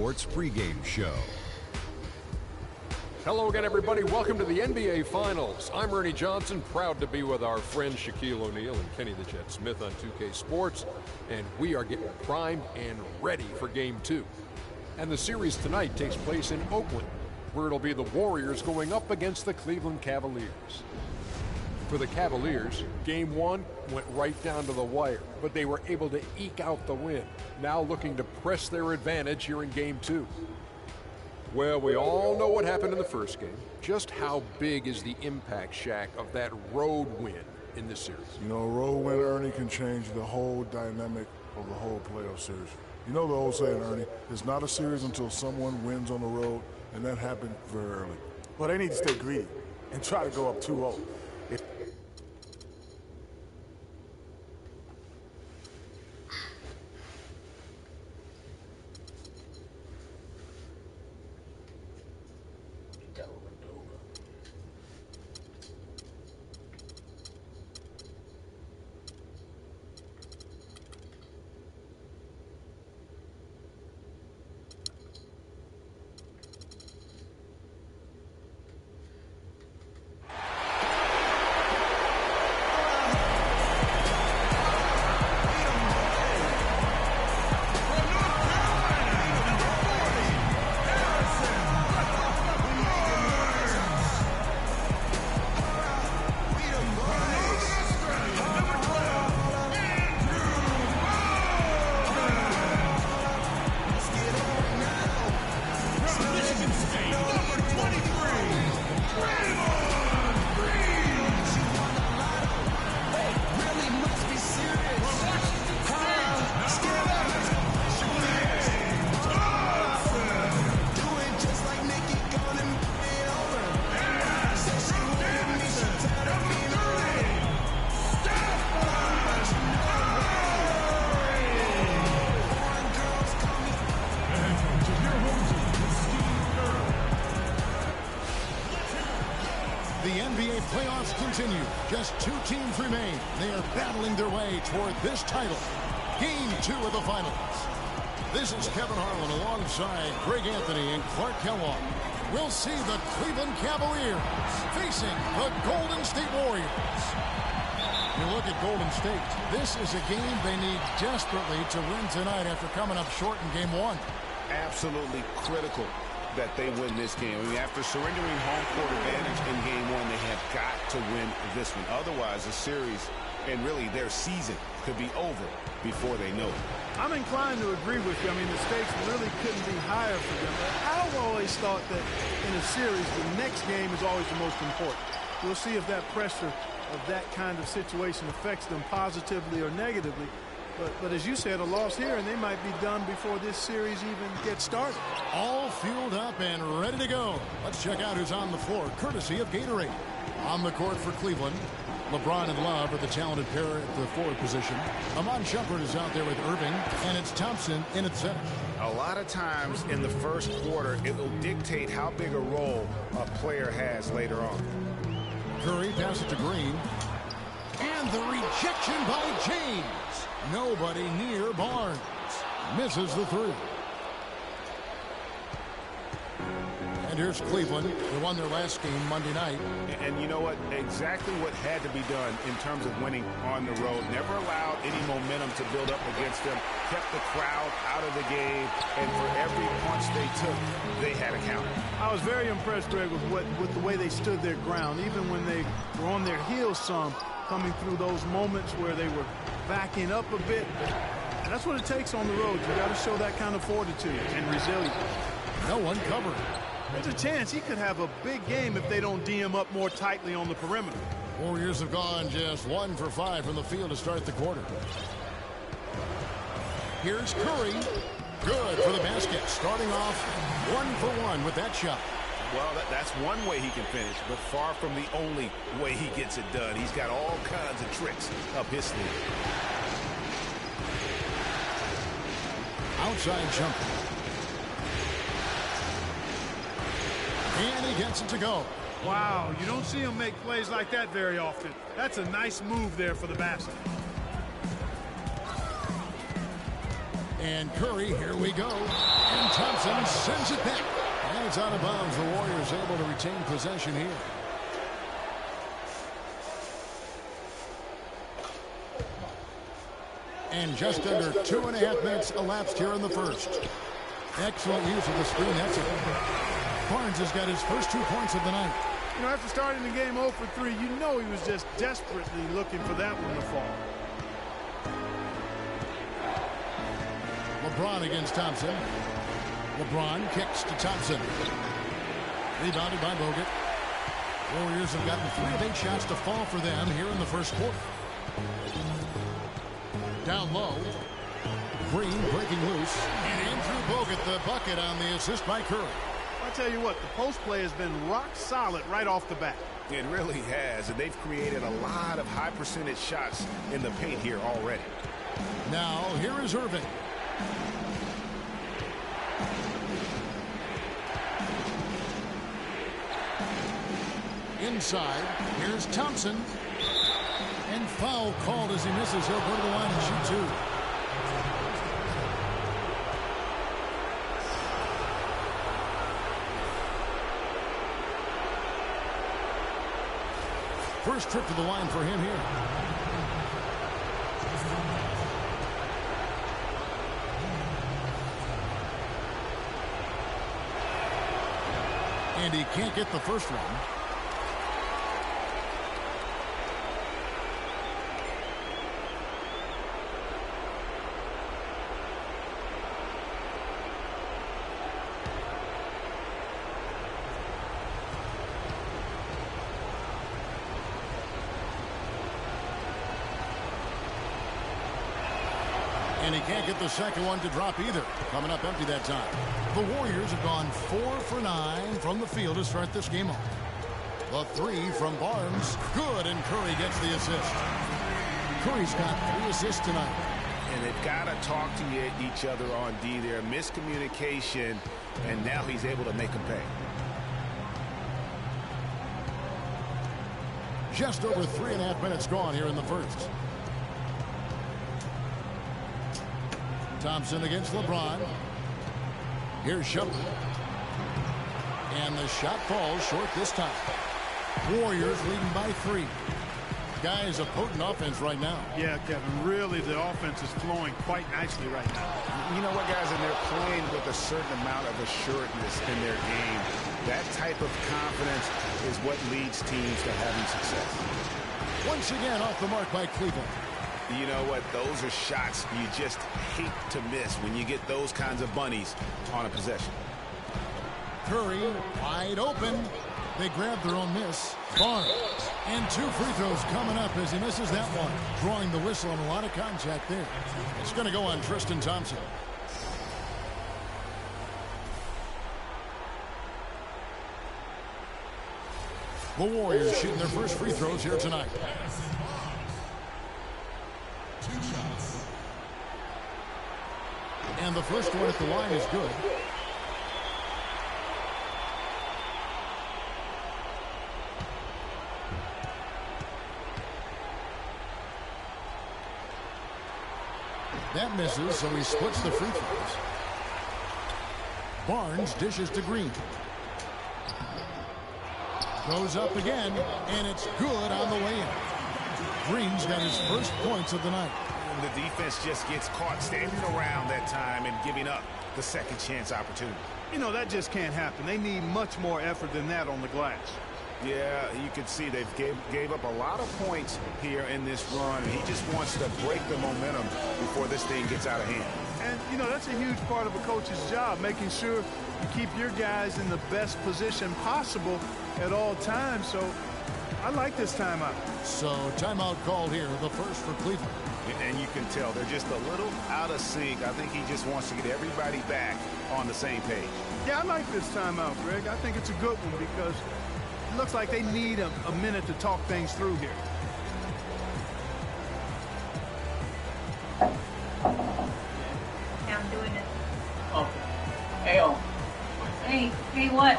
Sports pregame show. Hello again, everybody. Welcome to the NBA Finals. I'm Ernie Johnson, proud to be with our friend Shaquille O'Neal and Kenny the Jet Smith on 2K Sports, and we are getting primed and ready for Game 2. And the series tonight takes place in Oakland, where it'll be the Warriors going up against the Cleveland Cavaliers. For the Cavaliers, Game 1 went right down to the wire, but they were able to eke out the win, now looking to press their advantage here in Game 2. Well, we all know what happened in the first game. Just how big is the impact, Shaq, of that road win in this series? You know, a road win, Ernie, can change the whole dynamic of the whole playoff series. You know the old saying, Ernie, it's not a series until someone wins on the road, and that happened very early. Well, they need to stay greedy and try to go up 2-0. Playoffs continue. Just 2 teams remain. They are battling their way toward this title. Game 2 of the finals. This is Kevin Harlan alongside Greg Anthony and Clark Kellogg. We'll see the Cleveland Cavaliers facing the Golden State Warriors. You look at Golden State. This is a game they need desperately to win tonight after coming up short in Game 1. Absolutely critical that they win this game. I mean, after surrendering home court advantage in Game 1, they have got to win this one. Otherwise, the series and really their season could be over before they know it. I'm inclined to agree with you. I mean, the stakes really couldn't be higher for them. I've always thought that in a series, the next game is always the most important. We'll see if that pressure of that kind of situation affects them positively or negatively. But as you said, a loss here, and they might be done before this series even gets started. All fueled up and ready to go. Let's check out who's on the floor, courtesy of Gatorade. On the court for Cleveland, LeBron and Love are the talented pair at the forward position. Amon Shumpert is out there with Irving, and it's Thompson in at center. A lot of times in the first quarter, it will dictate how big a role a player has later on. Curry passes it to Green. And the rejection by James. Nobody near Barnes. Misses the 3. And here's Cleveland. They won their last game Monday night. And you know what? Exactly what had to be done in terms of winning on the road. Never allowed any momentum to build up against them. Kept the crowd out of the game. And for every punch they took, they had a counter. I was very impressed, Greg, with the way they stood their ground. Even when they were on their heels some, coming through those moments where they were backing up a bit. And that's what it takes on the road. You got to show that kind of fortitude and resilience. No one covered. There's a chance he could have a big game if they don't D him up more tightly on the perimeter. Warriors have gone just 1 for 5 from the field to start the quarter. Here's Curry. Good for the basket. Starting off 1 for 1 with that shot. Well, that's one way he can finish, but far from the only way he gets it done. He's got all kinds of tricks up his sleeve. Outside jumper. And he gets it to go. Wow, you don't see him make plays like that very often. That's a nice move there for the basket. And Curry, here we go. And Thompson sends it back. And it's out of bounds. The Warriors able to retain possession here. And just under 2.5 minutes elapsed here in the first. Excellent use of the screen. That's it. Barnes has got his first 2 points of the night. You know, after starting the game 0 for 3, you know he was just desperately looking for that one to fall. LeBron against Thompson. LeBron kicks to Thompson. Rebounded by Bogut. Warriors have gotten 3 of 8 shots to fall for them here in the first quarter. Down low. Green breaking loose. And in through Bogut, the bucket on the assist by Curry. I'll tell you what, the post play has been rock solid right off the bat. It really has, and they've created a lot of high percentage shots in the paint here already. Now, here is Irving. Inside, here's Thompson. And foul called as he misses. He'll go to the line and shoot 2. First trip to the line for him here. And he can't get the first one. And he can't get the second one to drop either. Coming up empty that time. The Warriors have gone 4 for 9 from the field to start this game off. The 3 from Barnes. Good, and Curry gets the assist. Curry's got 3 assists tonight. And they've got to talk to each other on D there. Miscommunication, and now he's able to make them pay. Just over 3.5 minutes gone here in the first. Thompson against LeBron. Here's Shumpert. And the shot falls short this time. Warriors leading by 3. Guys, a potent offense right now. Yeah, Kevin, really the offense is flowing quite nicely right now. You know what, guys, and they're playing with a certain amount of assuredness in their game. That type of confidence is what leads teams to having success. Once again, off the mark by Cleveland. You know what? Those are shots you just hate to miss when you get those kinds of bunnies on a possession. Curry wide open. They grab their own miss. Barnes. And 2 free throws coming up as he misses that one. Drawing the whistle and a lot of contact there. It's going to go on Tristan Thompson. The Warriors shooting their first free throws here tonight. And the first one at the line is good. That misses, so he splits the free throws. Barnes dishes to Green. Goes up again, and it's good on the way in. Green's got his first points of the night. The defense just gets caught standing around that time and giving up the second chance opportunity. You know, that just can't happen. They need much more effort than that on the glass. Yeah, you can see they've gave up a lot of points here in this run, and he just wants to break the momentum before this thing gets out of hand. And, you know, that's a huge part of a coach's job, making sure you keep your guys in the best position possible at all times. So I like this timeout. So timeout called here, the first for Cleveland. And you can tell they're just a little out of sync. I think he just wants to get everybody back on the same page. Yeah, I like this timeout, Greg. I think it's a good one because it looks like they need a minute to talk things through here. Yeah, I'm doing it. Oh. Hey, oh. Hey, what?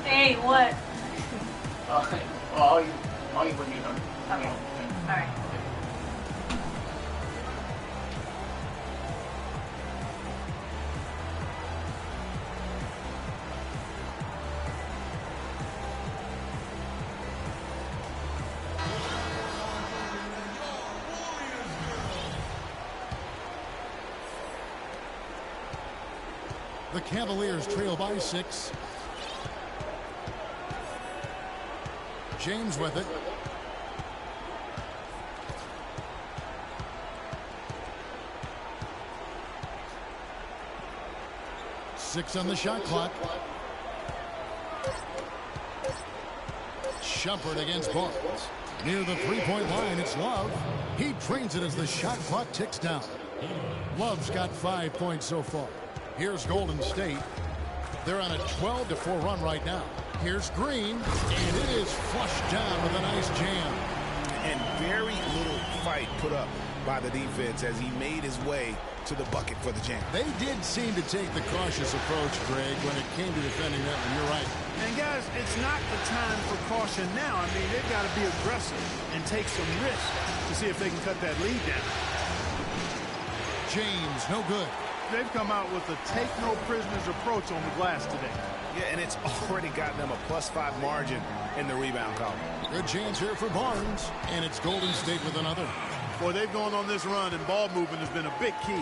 Hey, what? All you put me on. Okay. All right. The Cavaliers trail by 6. James with it. Six on the shot clock. Shumpert against Barnes. Near the three-point line, it's Love. He trains it as the shot clock ticks down. Love's got 5 points so far. Here's Golden State. They're on a 12-4 run right now. Here's Green, and it is flushed down with a nice jam. And very little fight put up by the defense as he made his way to the bucket for the jam. They did seem to take the cautious approach, Greg, when it came to defending that one. You're right. And guys, it's not the time for caution now. I mean, they've got to be aggressive and take some risks to see if they can cut that lead down. James, no good. They've come out with a take-no-prisoners approach on the glass today. Yeah, and it's already gotten them a +5 margin in the rebound column. Good chance here for Barnes, and it's Golden State with another. Boy, they've gone on this run, and ball movement has been a big key.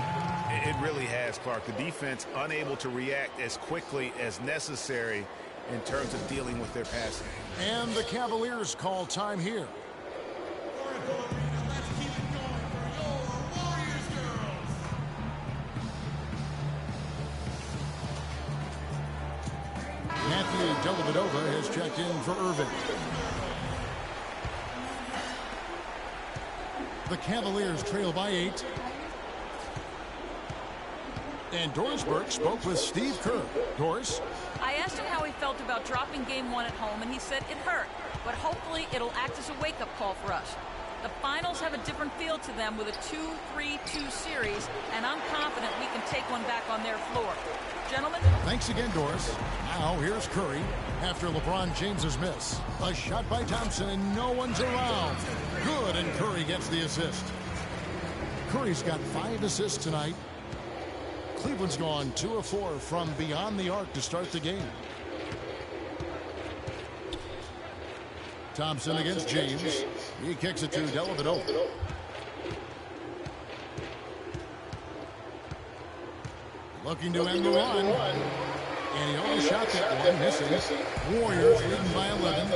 It really has, Clark. The defense unable to react as quickly as necessary in terms of dealing with their passing. And the Cavaliers call time here. Matthew Dellavedova has checked in for Irving. The Cavaliers trail by 8. And Doris Burke spoke with Steve Kerr. Doris? I asked him how he felt about dropping game 1 at home, and he said it hurt. But hopefully it'll act as a wake-up call for us. The finals have a different feel to them with a 2-3-2 series, and I'm confident we can take one back on their floor. Gentlemen? Thanks again, Doris. Now here's Curry after LeBron James's miss. A shot by Thompson, and no one's around. Good, and Curry gets the assist. Curry's got 5 assists tonight. Cleveland's gone 2 of 4 from beyond the arc to start the game. Thompson against James. He kicks it to Dellavedova. Looking to end the run. And he only shot that one, missing. Warriors leading by 11.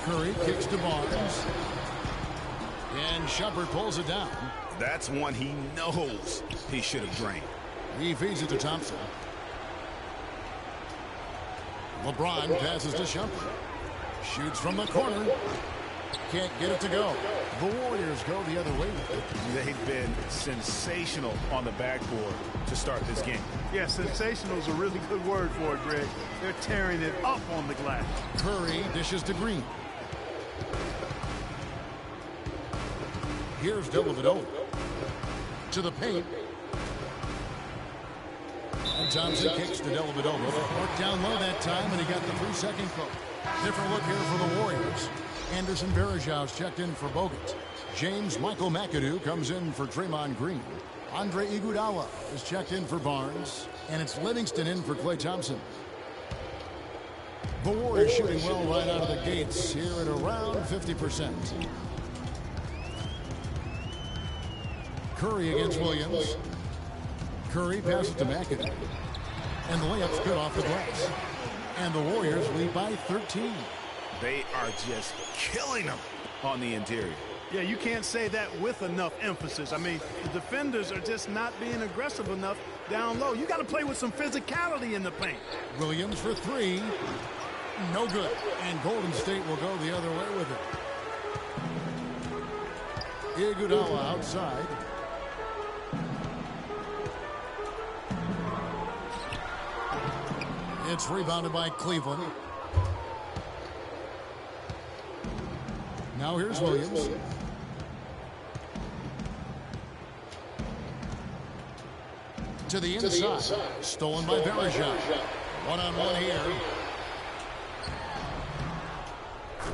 Curry kicks to Barnes. And Shumpert pulls it down. That's one he knows he should have drained. He feeds it to Thompson. LeBron passes to Shumpert. Shoots from the corner. Can't get it to go. The Warriors go the other way. They've been sensational on the backboard to start this game. Yeah, sensational is a really good word for it, Greg. They're tearing it up on the glass. Curry dishes to Green. Here's Dellavedova. To the paint. And Thompson kicks to Dellavedova. Worked down low that time, and he got the 3-second call. Different look here for the Warriors. Anderson Varejau's checked in for Bogut. James Michael McAdoo comes in for Draymond Green. Andre Iguodala is checked in for Barnes. And it's Livingston in for Klay Thompson. The Warriors shooting well right out of the gates here at around 50%. Curry against Williams. Curry passes to McAdoo. And the layup's good off the glass. And the Warriors lead by 13. They are just killing them on the interior. Yeah, you can't say that with enough emphasis. I mean, the defenders are just not being aggressive enough down low. You got to play with some physicality in the paint. Williams for 3. No good. And Golden State will go the other way with it. Iguodala outside. It's rebounded by Cleveland. Now here's Williams. To the inside. Stolen by Varejau. One-on-one here.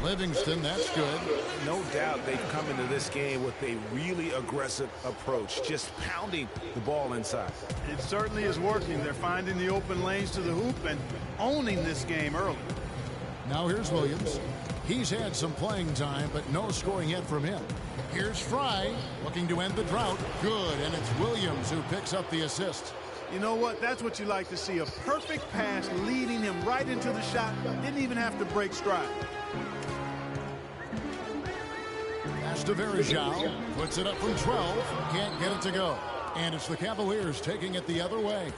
Livingston, that's good. No doubt they've come into this game with a really aggressive approach, just pounding the ball inside. It certainly is working. They're finding the open lanes to the hoop and owning this game early. Now here's Williams. He's had some playing time, but no scoring yet from him. Here's Fry, looking to end the drought. Good, and it's Williams who picks up the assist. You know what? That's what you like to see. A perfect pass leading him right into the shot. Didn't even have to break stride. Pass to Verajao. Puts it up from 12. Can't get it to go. And it's the Cavaliers taking it the other way.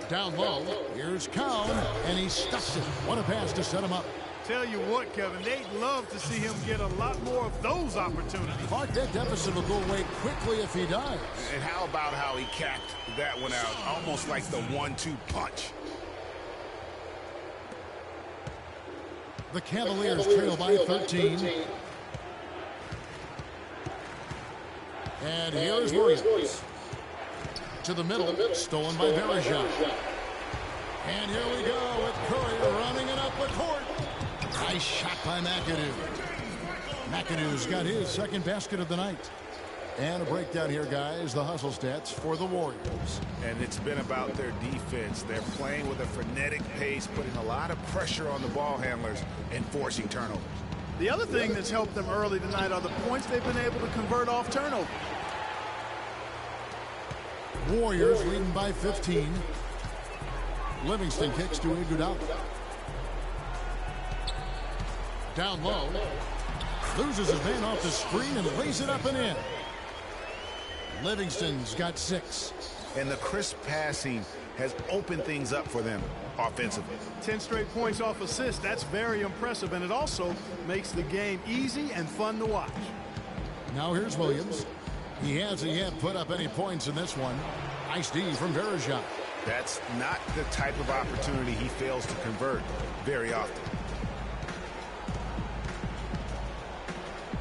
Down low. Here's Cowan. And he stuffs it. What a pass to set him up. Tell you what, Kevin, they'd love to see him get a lot more of those opportunities. Clark, that deficit will go away quickly if he does. And how about how he capped that one out? Almost like the 1-2 punch. The Cavaliers trail by 13. And here's Williams. To the middle, stolen by Verajao. And here we go with Curry running it up the court. Nice shot by McAdoo. McAdoo's got his second basket of the night. And a breakdown here, guys. The hustle stats for the Warriors. And it's been about their defense. They're playing with a frenetic pace, putting a lot of pressure on the ball handlers and forcing turnovers. The other thing that's helped them early tonight are the points they've been able to convert off turnover. Warriors leading by 15. Livingston kicks to Iguodala. Down low. Loses his man off the screen and lays it up and in. Livingston's got 6. And the crisp passing has opened things up for them offensively. 10 straight points off assists. That's very impressive, and it also makes the game easy and fun to watch. Now here's Williams. He hasn't yet put up any points in this one. Nice D from Verajao. That's not the type of opportunity he fails to convert very often.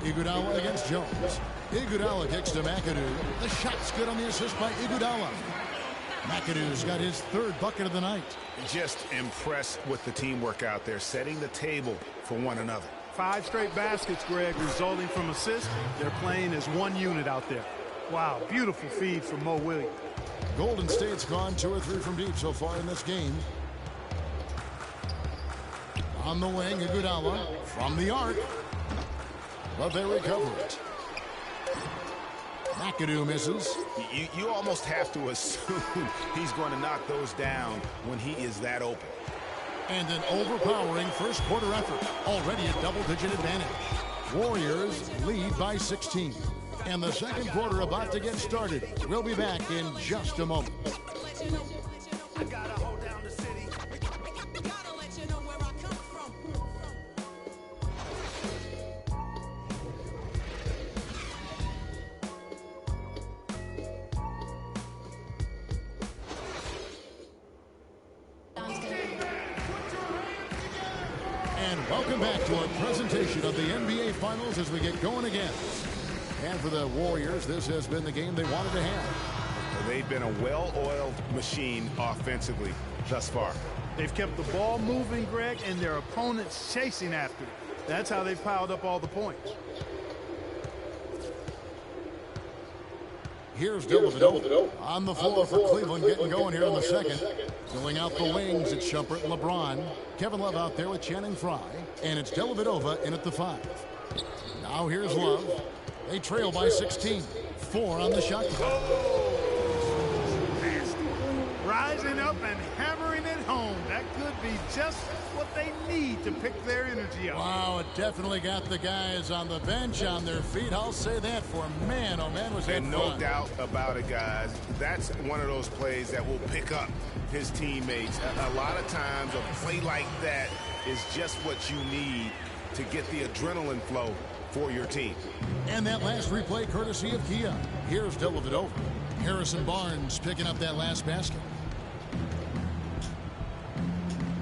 Iguodala against Jones. Iguodala kicks to McAdoo. The shot's good on the assist by Iguodala. McAdoo's got his 3rd bucket of the night. Just impressed with the teamwork out there, setting the table for one another. 5 straight baskets, Greg, resulting from assists. They're playing as one unit out there. Wow, beautiful feed from Mo Williams. Golden State's gone 2 or 3 from deep so far in this game. On the wing, Iguodala from the arc. But they recover it. McAdoo misses. You almost have to assume he's going to knock those down when he is that open. And an overpowering first quarter effort. Already a double-digit advantage. Warriors lead by 16. And the second quarter about to get started. We'll be back in just a moment. Welcome back to our presentation of the NBA Finals as we get going again. And for the Warriors, this has been the game they wanted to have. They've been a well-oiled machine offensively thus far. They've kept the ball moving, Greg, and their opponents chasing after it. That's how they've piled up all the points. Here's Dellavedova on the floor for Cleveland, getting going here in the second. Filling out the wings, it's Shumpert and LeBron. Kevin Love out there with Channing Frye. And it's Dellavedova in at the 5. Now here's Love. They trail by 16. 4 on the shot clock. Rising up and hammering it home. That could be just what they need to pick their energy up. Wow, it definitely got the guys on the bench on their feet. I'll say that for man, oh man, was that and fun. no doubt about it, guys. That's one of those plays that will pick up his teammates. A lot of times a play like that is just what you need to get the adrenaline flow for your team. And that last replay courtesy of Kia. Here's Dellavedova. Harrison Barnes picking up that last basket.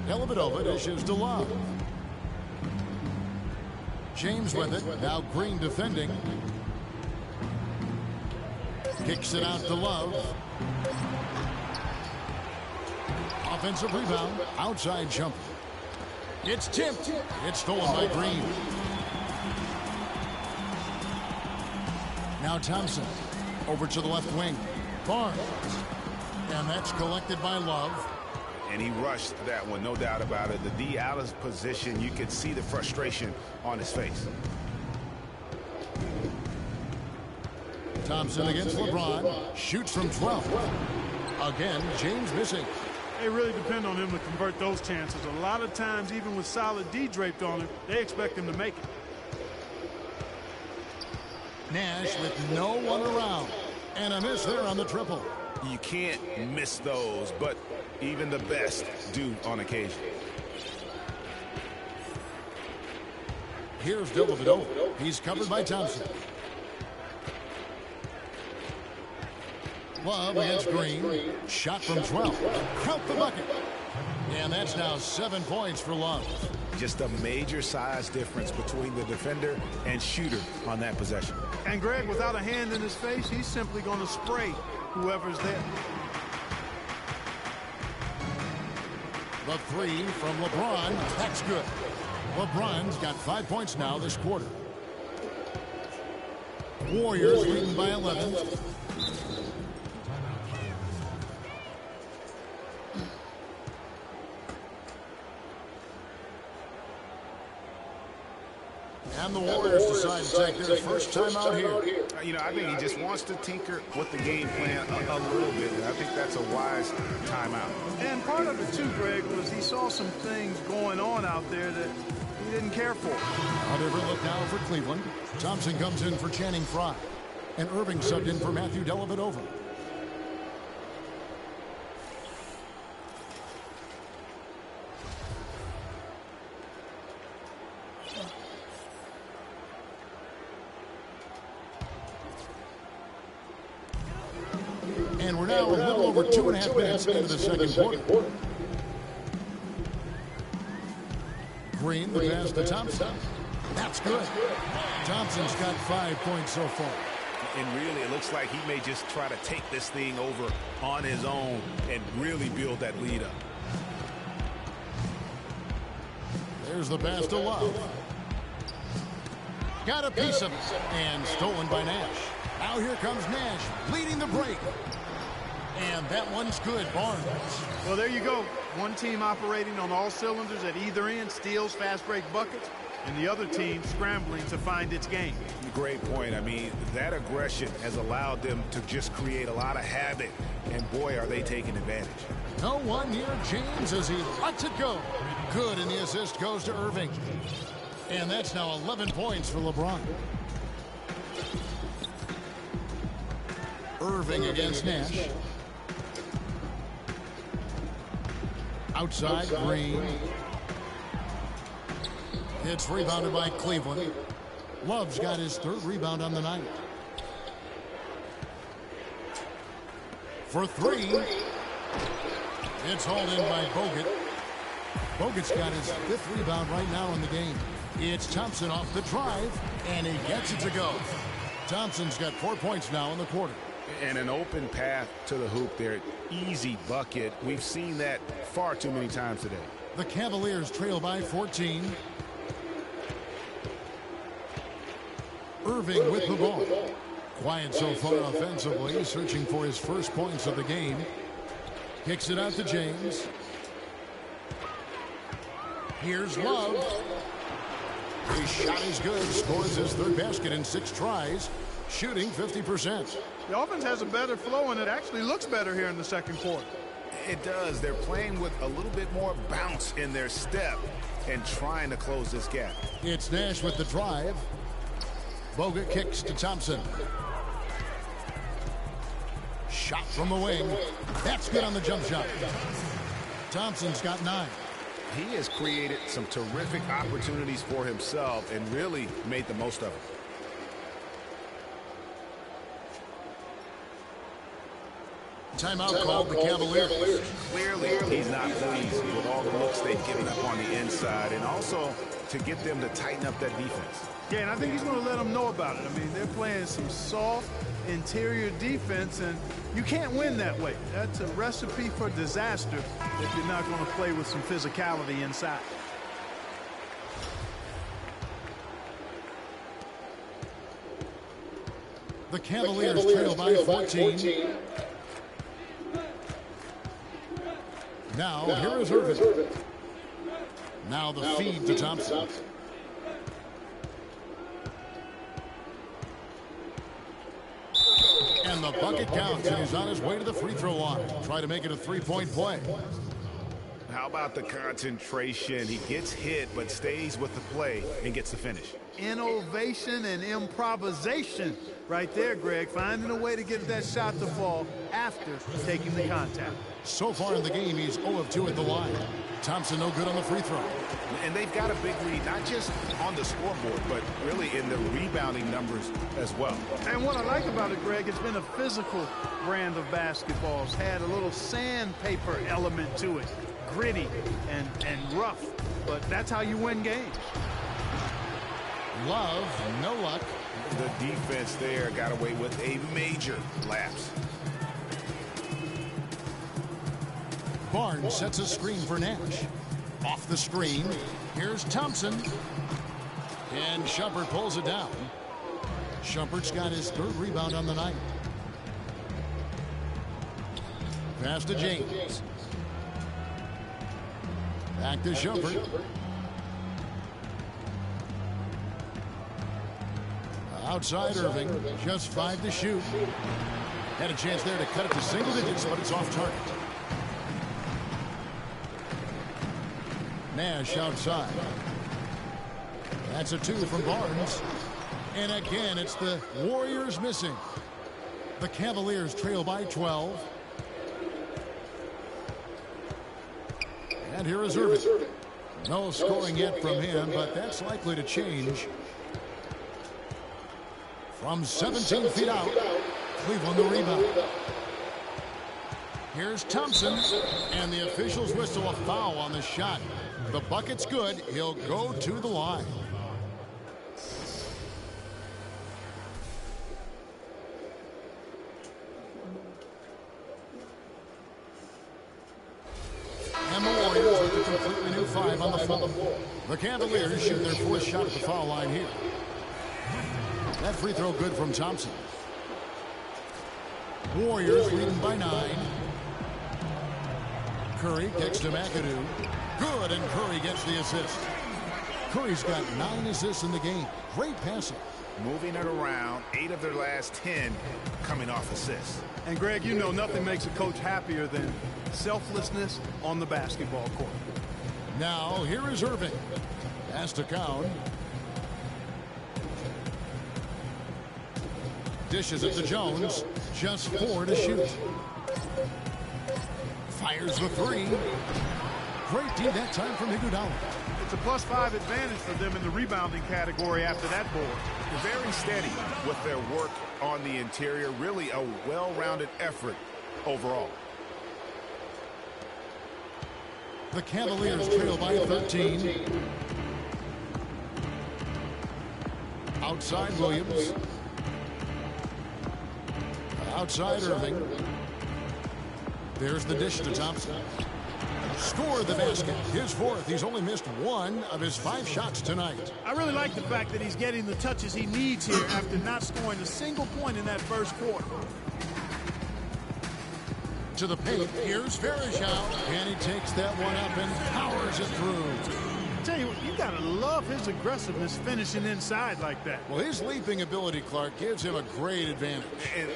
Dellavedova dishes to Love. James with it. Now Green defending. Kicks it out to Love. Offensive rebound. Outside jumper. It's tipped. It's stolen by Green. Now Thompson. Over to the left wing. Barnes. And that's collected by Love. And he rushed that one, no doubt about it. The D out of position, you could see the frustration on his face. Thompson against LeBron. Shoots from 12. Again, James missing. They really depend on him to convert those chances. A lot of times, even with solid D draped on him, they expect him to make it. Nash with no one around. And a miss there on the triple. You can't miss those, but even the best do on occasion. Here's Dellavedova. He's covered by Thompson. Love against Green. Shot from 12. Count the bucket. And that's now 7 points for Love. Just a major size difference between the defender and shooter on that possession. And Greg, without a hand in his face, he's simply going to spray whoever's there. The three from LeBron. That's good. LeBron's got 5 points now this quarter. Warriors leading by 11. And the Warriors decide to take their first time out here. You know, I think he just wants to tinker with the game plan a little bit. I think that's a wise timeout. And part of it, too, Greg, was he saw some things going on out there that he didn't care for. Not ever look now for Cleveland. Thompson comes in for Channing Frye. And Irving subbed in for Matthew Dellavedova. And we're now a little over 2.5 minutes into the second quarter. Green, the pass to Thompson. That's good. Thompson's got 5 points so far. And really, it looks like he may just try to take this thing over on his own and really build that lead up. There's the pass to Love. Got a piece of it. And stolen by Nash. Now here comes Nash leading the break. And that one's good, Barnes. Well, there you go. One team operating on all cylinders at either end, steals, fast break buckets, and the other team scrambling to find its game. Great point. I mean, that aggression has allowed them to just create a lot of havoc, and boy, are they taking advantage. No one near James as he lets it go. Good, and the assist goes to Irving. And that's now 11 points for LeBron. Irving against Nash. Outside, Green. It's rebounded by Cleveland. Love's got his third rebound on the night. For three. It's hauled in by Bogut. Bogut's got his 5th rebound right now in the game. It's Thompson off the drive, and he gets it to go. Thompson's got 4 points now in the quarter. And an open path to the hoop there. Easy bucket. We've seen that far too many times today. The Cavaliers trail by 14. Irving with the ball. Quiet so far offensively, searching for his first points of the game. Kicks it out to James. Here's Love. His shot is good. Scores his 3rd basket in 6 tries. Shooting 50%. The offense has a better flow, and it actually looks better here in the second quarter. It does. They're playing with a little bit more bounce in their step and trying to close this gap. It's Nash with the drive. Bogut kicks to Thompson. Shot from the wing. That's good on the jump shot. Thompson's got 9. He has created some terrific opportunities for himself and really made the most of it. Timeout called the Cavaliers. Clearly, he's not pleased with all the looks they've given up on the inside, and also to get them to tighten up that defense. Yeah, and I think he's going to let them know about it. I mean, they're playing some soft interior defense, and you can't win that way. That's a recipe for disaster if you're not going to play with some physicality inside. The Cavaliers trail by 14. Now, here is Irving. Now the feed to Thompson. the bucket counts, and he's on his way to the free throw line. Try to make it a three-point play. How about the concentration? He gets hit, but stays with the play and gets the finish. Innovation and improvisation right there, Greg. Finding a way to get that shot to fall after taking the contact. So far in the game, he's 0 of 2 at the line. Thompson no good on the free throw. And they've got a big lead, not just on the scoreboard, but really in the rebounding numbers as well. And what I like about it, Greg, it's been a physical brand of basketball. It's had a little sandpaper element to it. Gritty and rough, but that's how you win games. Love, no luck. The defense there got away with a major lapse. Barnes sets a screen for Nash. Off the screen, here's Thompson. And Shumpert pulls it down. Shumpert's got his 3rd rebound on the night. Pass to James. Back to Shumpert. Outside Irving, just 5 to shoot. Had a chance there to cut it to single digits, but it's off target. Nash outside. That's a 2 from Barnes. And again, it's the Warriors missing. The Cavaliers trail by 12. And here is Irving. No scoring yet from him, but that's likely to change. From 17 feet out, Cleveland the rebound. Here's Thompson, and the officials whistle a foul on the shot. The bucket's good. He'll go to the line. And the Warriors with a completely new 5 on the floor. The Cavaliers shoot their 4th shot at the foul line here. That free throw good from Thompson. Warriors leading by 9. Curry kicks to McAdoo. Good, and Curry gets the assist. Curry's got 9 assists in the game. Great passing. Moving it around, 8 of their last 10 coming off assists. And Greg, you know nothing makes a coach happier than selflessness on the basketball court. Now, here is Irving. Pass to Cowan. Dishes it to Jones. Just 4 to shoot. Fires the 3. Great D that time from Iguodala. It's a +5 advantage for them in the rebounding category after that board. Very steady with their work on the interior. Really a well-rounded effort overall. The Cavaliers trail by 13. Outside Williams. Outside Irving. There's the dish to Thompson. Scored the basket. His 4th. He's only missed 1 of his 5 shots tonight. I really like the fact that he's getting the touches he needs here after not scoring a single point in that first quarter. To the paint. Here's Varejao. And he takes that one up and powers it through. I tell you what, you gotta love his aggressiveness finishing inside like that. Well, his leaping ability, Clark, gives him a great advantage.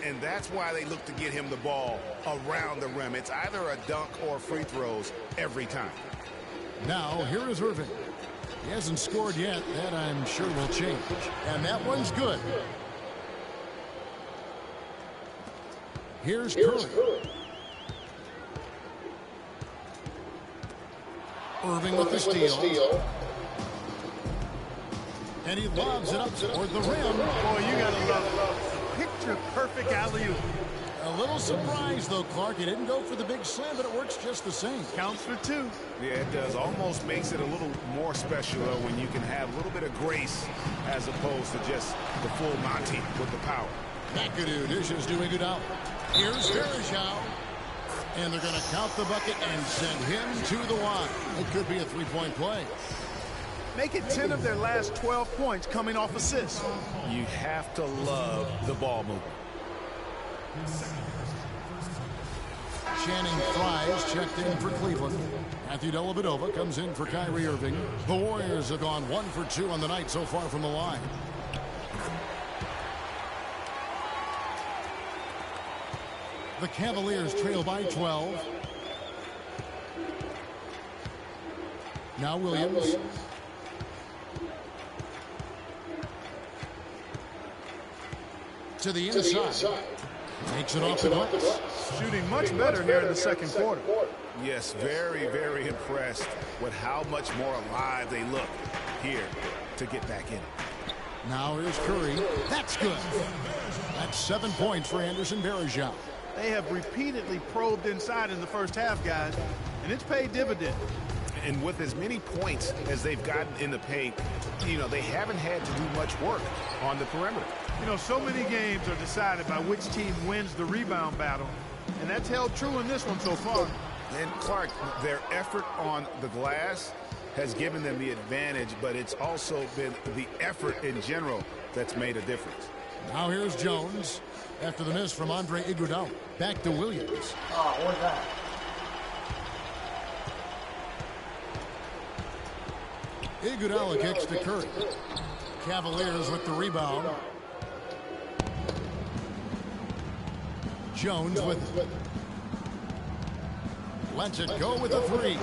And that's why they look to get him the ball around the rim. It's either a dunk or free throws every time. Now, here is Irving. He hasn't scored yet. That, I'm sure, will change. And that one's good. Here's Curry. Irving with the steal. And he lobs it up toward the rim. Boy, you gotta love it. Picture-perfect alley-oop. A little surprise, though, Clark. He didn't go for the big slam, but it works just the same. Counts for 2. Yeah, it does. Almost makes it a little more special, though, when you can have a little bit of grace as opposed to just the full Monty with the power. McAdoo dishes to Iguodala. Here's Varejao. And they're going to count the bucket and send him to the line. It could be a 3-point play. Make it 10 of their last 12 points coming off assists. You have to love the ball movement. Channing Frye's checked in for Cleveland. Matthew Dellavedova comes in for Kyrie Irving. The Warriors have gone 1 for 2 on the night so far from the line. The Cavaliers trail by 12. Now Williams. To the inside. Takes it off the glass. Shooting much better here in the second quarter. Yes, very, very impressed with how much more alive they look here to get back in. Now here's Curry. That's good. That's 7 points for Anderson Varejao. They have repeatedly probed inside in the first half, guys, and it's paid dividends. And with as many points as they've gotten in the paint, you know, they haven't had to do much work on the perimeter. You know, so many games are decided by which team wins the rebound battle, and that's held true in this one so far. And Clark, their effort on the glass has given them the advantage, but it's also been the effort in general that's made a difference. Now here's Jones. After the miss from Andre Iguodala. Back to Williams. Oh, what's that? Iguodala kicks to Curry. Cavaliers with the rebound. Jones with it. Lets it go with a three.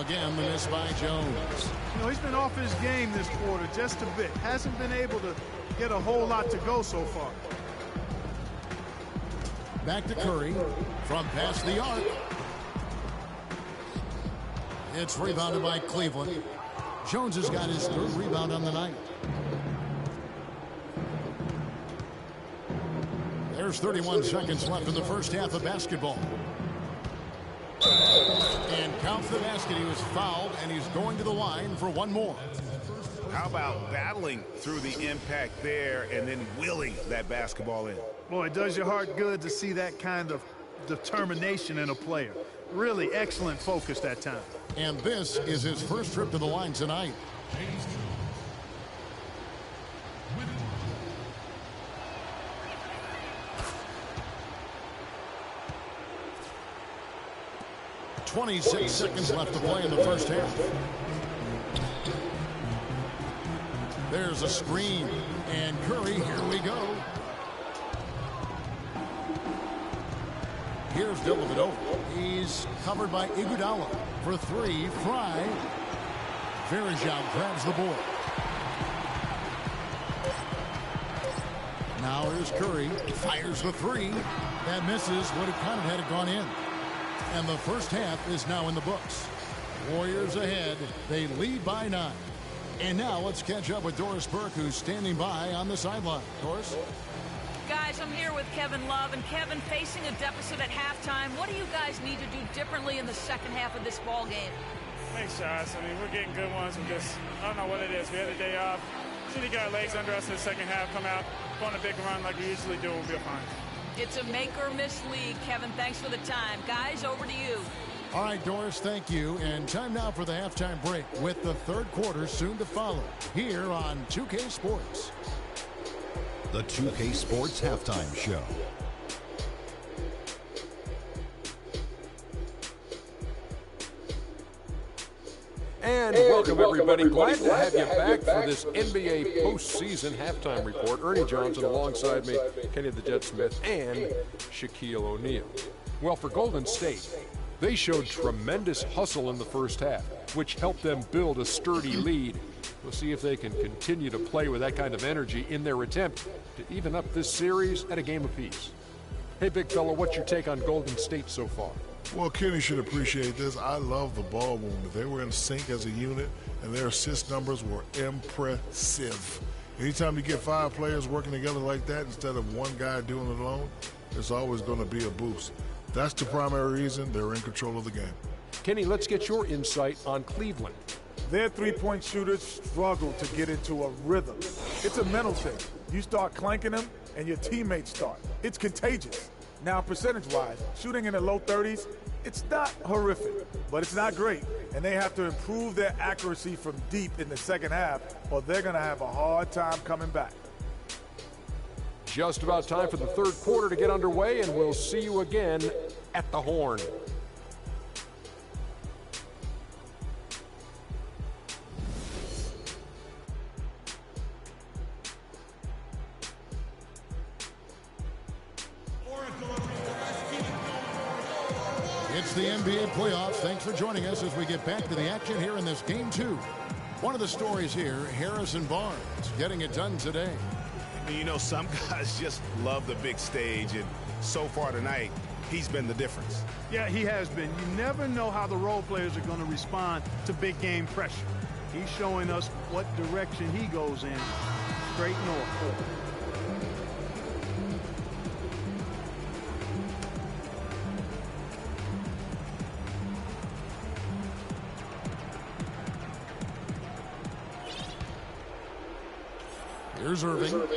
Again, the miss by Jones. You know, he's been off his game this quarter just a bit. Hasn't been able to get a whole lot to go so far. Back to Curry from past the arc. It's rebounded by Cleveland. Jones has got his third rebound on the night. There's 31 seconds left in the first half of basketball. And counts the basket. He was fouled, and he's going to the line for one more. How about battling through the impact there and then willing that basketball in? Boy, it does your heart good to see that kind of determination in a player. Really excellent focus that time. And this is his first trip to the line tonight. .26 seconds left to play in the first half. There's a screen. And Curry, here we go. Here's Dellavedova. He's covered by Iguodala for three. Fry. Varejao grabs the board. Now here's Curry. Fires the three. That misses. Would have counted had it gone in. And the first half is now in the books. Warriors ahead. They lead by 9. And now let's catch up with Doris Burke, who's standing by on the sideline. Doris? Guys, I'm here with Kevin Love. And Kevin, facing a deficit at halftime, what do you guys need to do differently in the second half of this ball game? Make shots. I mean, we're getting good ones. We just, I don't know what it is. We had a day off. Should have got our legs under us in the second half, come out, go on a big run like we usually do, and we'll be fine. It's a make-or-miss league. Kevin, thanks for the time. Guys, over to you. All right, Doris, thank you. And time now for the halftime break with the third quarter soon to follow here on 2K Sports. The 2K Sports Halftime Show. And welcome, everybody. Glad to have you back for this NBA postseason halftime report. Ernie Johnson alongside me, Kenny the Jet Smith, and Shaquille O'Neal. Well, for Golden State, they showed tremendous hustle in the first half, which helped them build a sturdy lead. We'll see if they can continue to play with that kind of energy in their attempt to even up this series at a game apiece. Hey, big fella, what's your take on Golden State so far? Well, Kenny should appreciate this. I love the ball movement. They were in sync as a unit, and their assist numbers were impressive. Anytime you get 5 players working together like that instead of one guy doing it alone, it's always going to be a boost. That's the primary reason they're in control of the game. Kenny, let's get your insight on Cleveland. Their three-point shooters struggle to get into a rhythm. It's a mental thing. You start clanking them, and your teammates start. It's contagious. Now, percentage-wise, shooting in the low 30s, it's not horrific, but it's not great. And they have to improve their accuracy from deep in the second half, or they're going to have a hard time coming back. Just about time for the third quarter to get underway, and we'll see you again at the Horn. the NBA playoffs. Thanks for joining us as we get back to the action here in this Game 2. One of the stories here, Harrison Barnes getting it done today. You know, some guys just love the big stage, and so far tonight, he's been the difference. Yeah, he has been. You never know how the role players are going to respond to big game pressure. He's showing us what direction he goes in. Straight north. Here's Irving.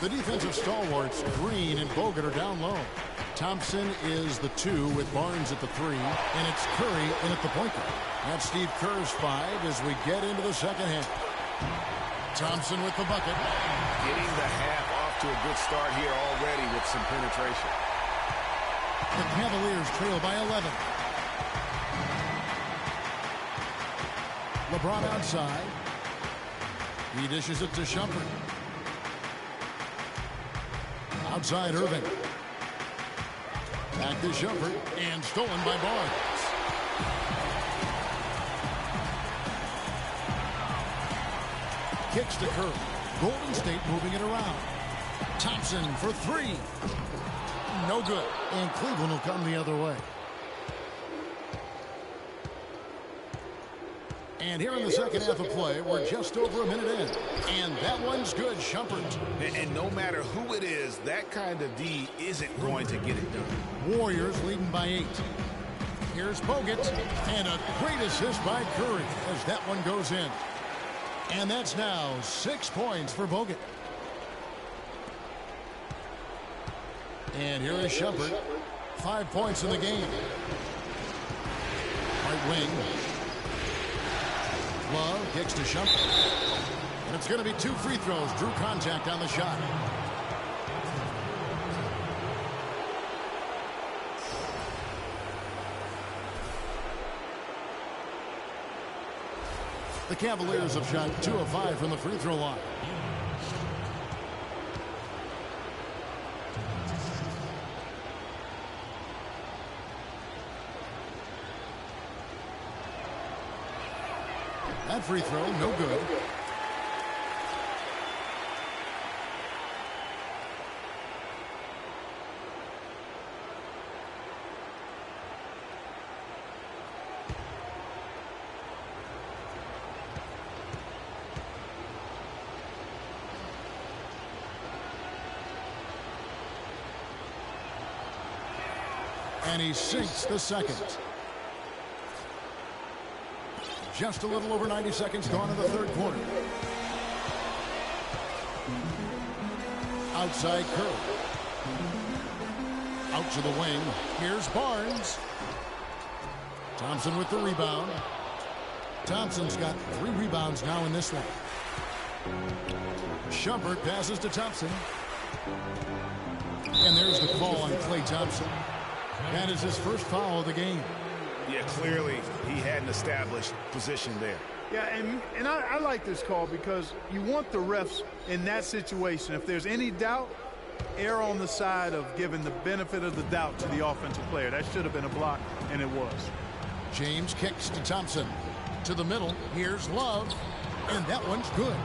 The defensive stalwarts, Green and Bogut, are down low. Thompson is the 2 with Barnes at the 3, and it's Curry in at the point guard. That's Steve Kerr's 5 as we get into the second half. Thompson with the bucket. Getting the half off to a good start here already with some penetration. The Cavaliers trail by 11. LeBron outside. He dishes it to Shumpert. Outside Irving. Back to Shumpert and stolen by Barnes. Kicks to Curry. Golden State moving it around. Thompson for 3. No good. And Cleveland will come the other way. And here in the second half of play, we're just over a minute in. And that one's good, Shumpert. And no matter who it is, that kind of D isn't going to get it done. Warriors leading by 8. Here's Bogut. And a great assist by Curry as that one goes in. And that's now 6 points for Bogut. And here is Shumpert. 5 points in the game. Right wing. Love kicks to Shumpert. And it's going to be 2 free throws. Drew contact on the shot. The Cavaliers have shot 2 of 5 from the free throw line. That free throw, no good. And he sinks the second. Just a little over 90 seconds gone in the third quarter. Outside Curry. Out to the wing. Here's Barnes. Thompson with the rebound. Thompson's got 3 rebounds now in this one. Shumpert passes to Thompson. And there's the call on Klay Thompson. That is his first foul of the game. Yeah, clearly he had an established position there. Yeah, and I like this call because you want the refs in that situation. If there's any doubt, err on the side of giving the benefit of the doubt to the offensive player. That should have been a block, and it was. James kicks to Thompson. To the middle. Here's Love. And that one's good.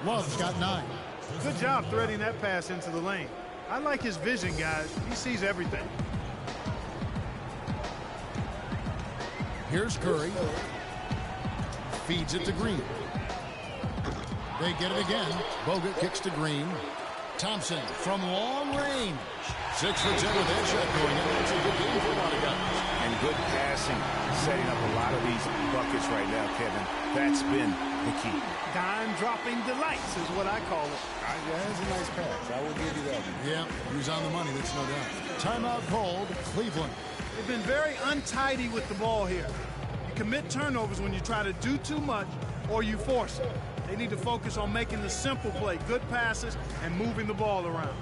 Love's got 9. Good job threading that pass into the lane. I like his vision, guys. He sees everything. Here's Curry. Feeds it to Green. They get it again. Bogut kicks to Green. Thompson from long range. 6 for 10 with that shot going in. It's a good game for a lot of guys. And good passing, setting up a lot of these buckets right now, Kevin. That's been the key. Dime-dropping delights is what I call it. Yeah, that's a nice pass. I will give you that one. Yeah, he's on the money, that's no doubt. Timeout called, Cleveland. They've been very untidy with the ball here. You commit turnovers when you try to do too much or you force it. They need to focus on making the simple play, good passes, and moving the ball around.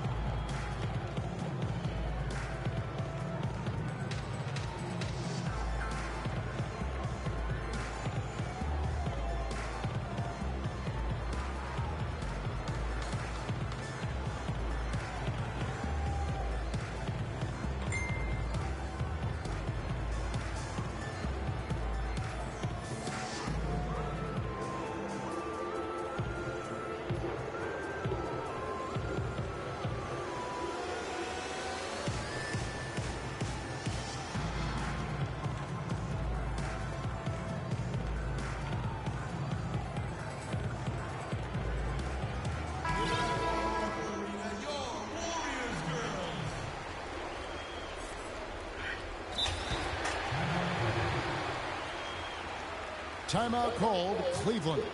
timeout called, Cleveland.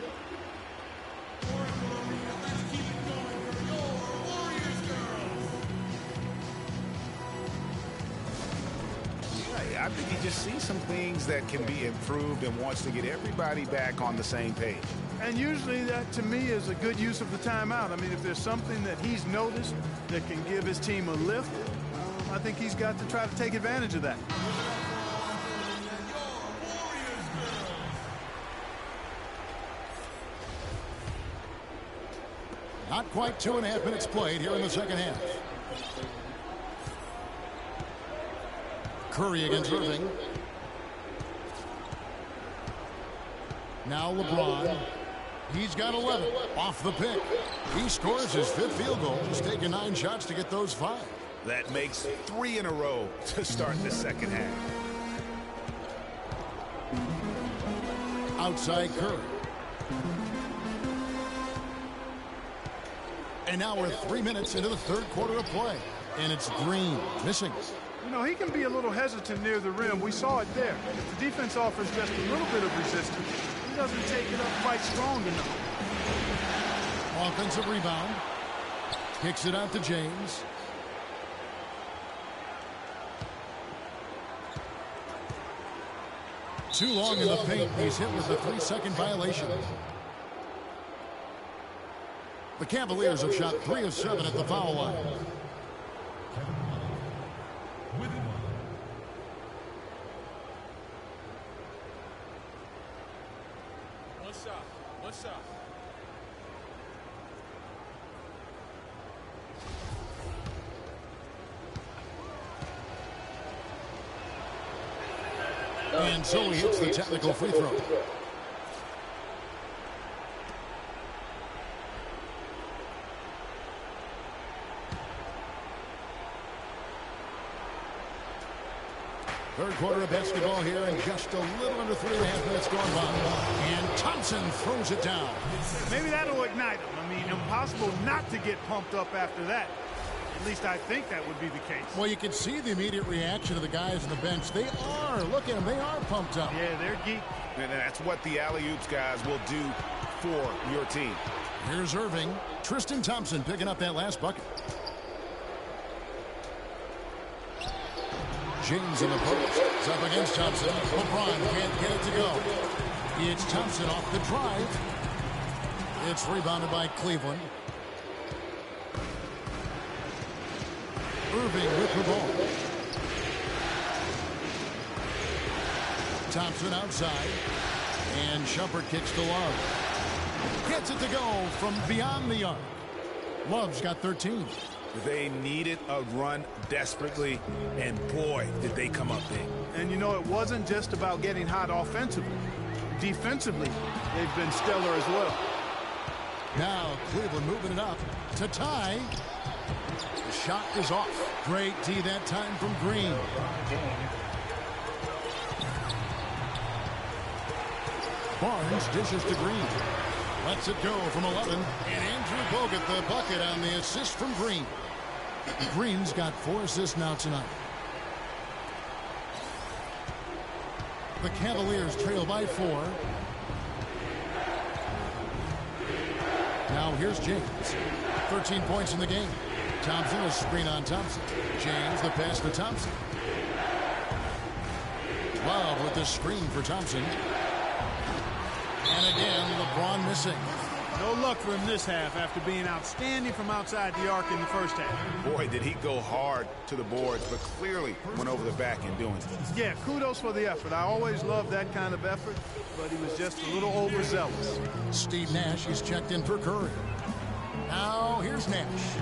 I think he just sees some things that can be improved and wants to get everybody back on the same page. And usually that, to me, is a good use of the timeout. I mean, if there's something that he's noticed that can give his team a lift, I think he's got to try to take advantage of that. Not quite 2.5 minutes played here in the second half. Curry against Irving. Now LeBron. He's got 11 off the pick. He scores his 5th field goal. He's taken 9 shots to get those 5. That makes 3 in a row to start the second half. Outside Curry. And now we're 3 minutes into the 3rd quarter of play. And it's Green missing. You know, he can be a little hesitant near the rim. We saw it there. If the defense offers just a little bit of resistance, he doesn't take it up quite strong enough. Offensive rebound. Kicks it out to James. Too long in the paint. He's hit with a 3-second violation. The Cavaliers have shot 3 of 7 at the foul line. What's up? And so he hits the technical free throw. Third quarter of basketball here, and just a little under 3.5 minutes gone by. And Thompson throws it down. Maybe that'll ignite him. I mean, impossible not to get pumped up after that. At least I think that would be the case. Well, you can see the immediate reaction of the guys on the bench. They are. Look at them. They are pumped up. Yeah, they're geek. And that's what the alley-oops guys will do for your team. Here's Irving. Tristan Thompson picking up that last bucket. James in the post. It's up against Thompson. LeBron can't get it to go. It's Thompson off the drive. It's rebounded by Cleveland. Irving with the ball. Thompson outside. And Shumpert kicks to Love. Gets it to go from beyond the arc. Love's got 13. They needed a run desperately, and boy, did they come up big. And you know, it wasn't just about getting hot offensively. Defensively, they've been stellar as well. Now Cleveland moving it up to tie. The shot is off. Great D that time from Green. Barnes dishes to Green. Lets it go from 11. And Andrew Bogut the bucket on the assist from Green. Green's got 4 assists now tonight. The Cavaliers trail by 4. Now here's James. 13 points in the game. Thompson, a screen on Thompson. James, the pass to Thompson. Love with the screen for Thompson. And again, LeBron missing. No luck for him this half after being outstanding from outside the arc in the first half. Boy, did he go hard to the boards, but clearly went over the back in doing it. Yeah, kudos for the effort. I always love that kind of effort, but he was just a little overzealous. Steve Nash is checked in for Curry. Now here's Nash.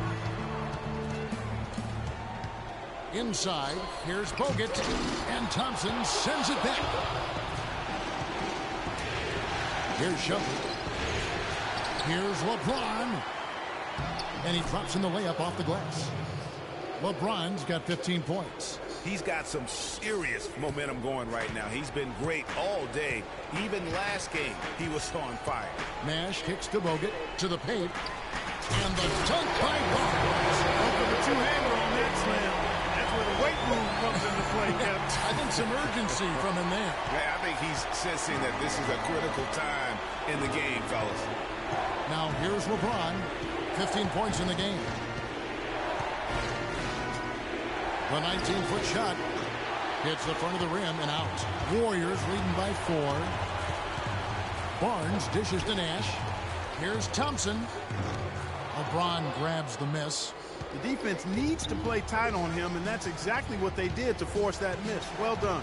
Inside, here's Bogut, and Thompson sends it back. Here's Shumpert. Here's LeBron. And he drops in the layup off the glass. LeBron's got 15 points. He's got some serious momentum going right now. He's been great all day. Even last game, he was on fire. Nash kicks to Bogut, to the paint. And the dunk by Barnes. Look for the two-hander on that slam. That's where the weight room comes into play. I think some urgency from him there. Yeah, I think he's sensing that this is a critical time in the game, fellas. Now here's LeBron. 15 points in the game. The 19-foot shot hits the front of the rim and out. Warriors leading by 4. Barnes dishes to Nash. Here's Thompson. LeBron grabs the miss. The defense needs to play tight on him, and that's exactly what they did to force that miss. Well done.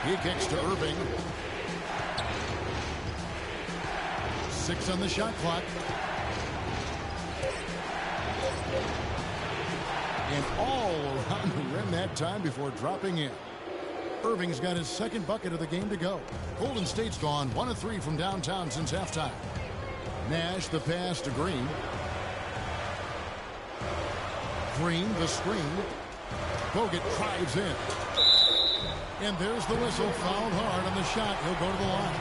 He kicks to Irving. 6 on the shot clock. And all around the rim that time before dropping in. Irving's got his second bucket of the game to go. Golden State's gone 1 of 3 from downtown since halftime. Nash the pass to Green. Green the screen. Bogut drives in. And there's the whistle. Fouled hard on the shot. He'll go to the line.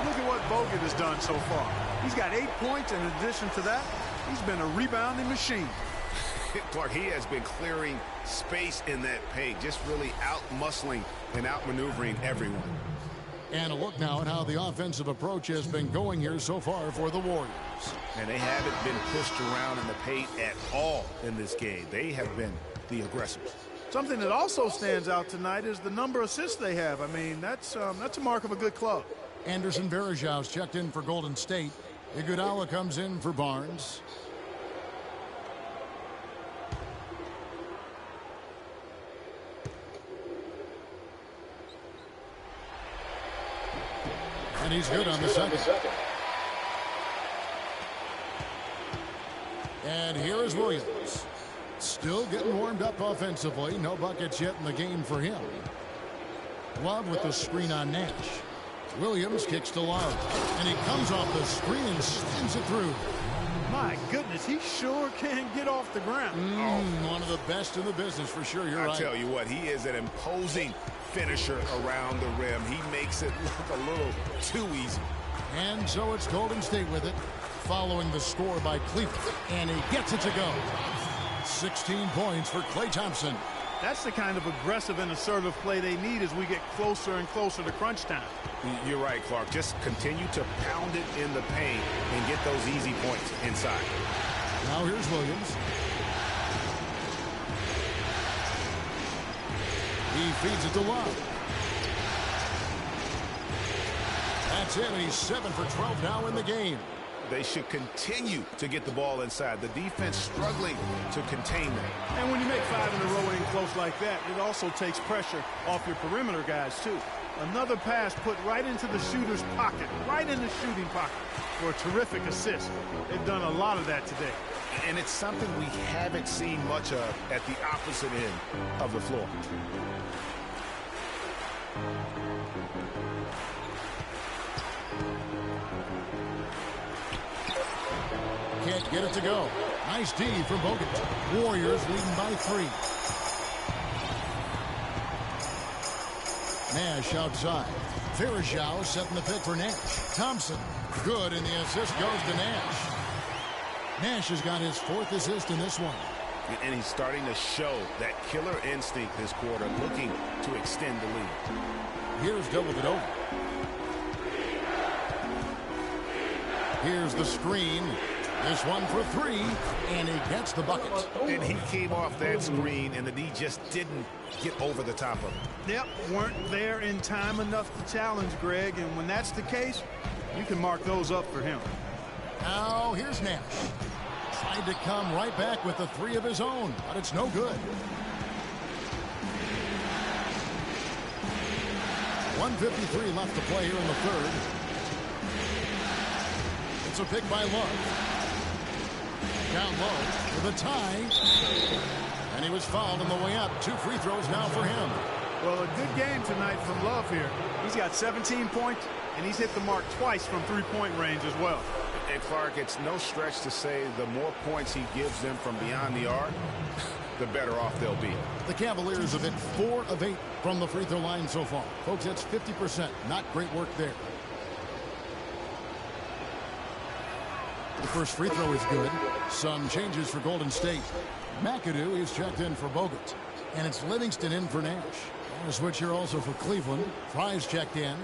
Look at what Bogut has done so far. He's got 8 points. In addition to that, he's been a rebounding machine. Clark, he has been clearing space in that paint, just really out-muscling and out-maneuvering everyone. And a look now at how the offensive approach has been going here so far for the Warriors. And they haven't been pushed around in the paint at all in this game. They have been the aggressors. Something that also stands out tonight is the number of assists they have. I mean, that's a mark of a good club. Anderson Varejau's checked in for Golden State. Iguodala comes in for Barnes. And he's good on the second. And here is Williams. Still getting warmed up offensively. No buckets yet in the game for him. Love with the screen on Nash. Williams kicks to Love. And he comes off the screen and slams it through. My goodness, he sure can get off the ground. One of the best in the business for sure. You're right. I tell you what, he is an imposing finisher around the rim. He makes it look a little too easy. And so it's Golden State with it, following the score by Cleveland. And he gets it to go. 16 points for Klay Thompson. That's the kind of aggressive and assertive play they need as we get closer and closer to crunch time. You're right, Clark. Just continue to pound it in the paint and get those easy points inside. Now here's Williams. He feeds it to Love. That's it. He's 7 for 12 now in the game. They should continue to get the ball inside. The defense struggling to contain them. And when you make 5 in a row in close like that, it also takes pressure off your perimeter guys, too. Another pass put right into the shooter's pocket, right in the shooting pocket for a terrific assist. They've done a lot of that today. And it's something we haven't seen much of at the opposite end of the floor. Can't get it to go. Nice D from Bogut. Warriors leading by 3. Nash outside. Varejao setting the pick for Nash. Thompson, good, and the assist goes to Nash. Nash has got his 4th assist in this one. And he's starting to show that killer instinct this quarter, looking to extend the lead. Here's Dellavedova. Here's the screen. This one for 3, and he gets the bucket. And he came off that screen, and the D just didn't get over the top of him. Yep, weren't there in time enough to challenge Greg, and when that's the case, you can mark those up for him. Now here's Nash. Tried to come right back with the 3 of his own, but it's no good. 1:53 left to play here in the 3rd. It's a pick by Love. Down low for the tie. And he was fouled on the way up. 2 free throws now for him. Well, a good game tonight from Love here. He's got 17 points, and he's hit the mark twice from 3-point range as well. And Clark, it's no stretch to say the more points he gives them from beyond the arc, the better off they'll be. The Cavaliers have hit 4 of 8 from the free throw line so far. Folks, that's 50%. Not great work there. The first free throw is good. Some changes for Golden State. McAdoo is checked in for Bogut. And it's Livingston in for Nash. And a switch here also for Cleveland. Fry's checked in.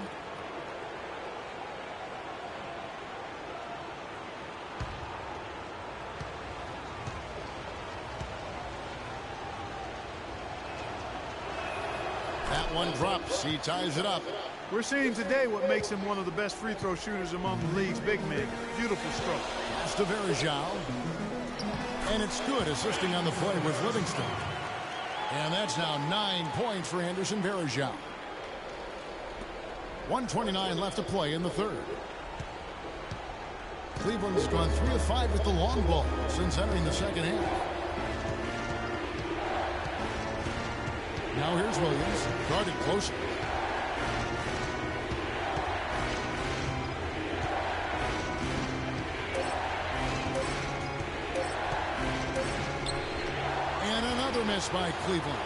That one drops. He ties it up. We're seeing today what makes him one of the best free throw shooters among the league's big men. Beautiful stroke. Pass to Verjao. And it's good, assisting on the play with Livingston. And that's now 9 points for Anderson Verjao. 1:29 left to play in the third. Cleveland's gone 3 of 5 with the long ball since entering the second half. Now here's Williams, guarded closer. And another miss by Cleveland.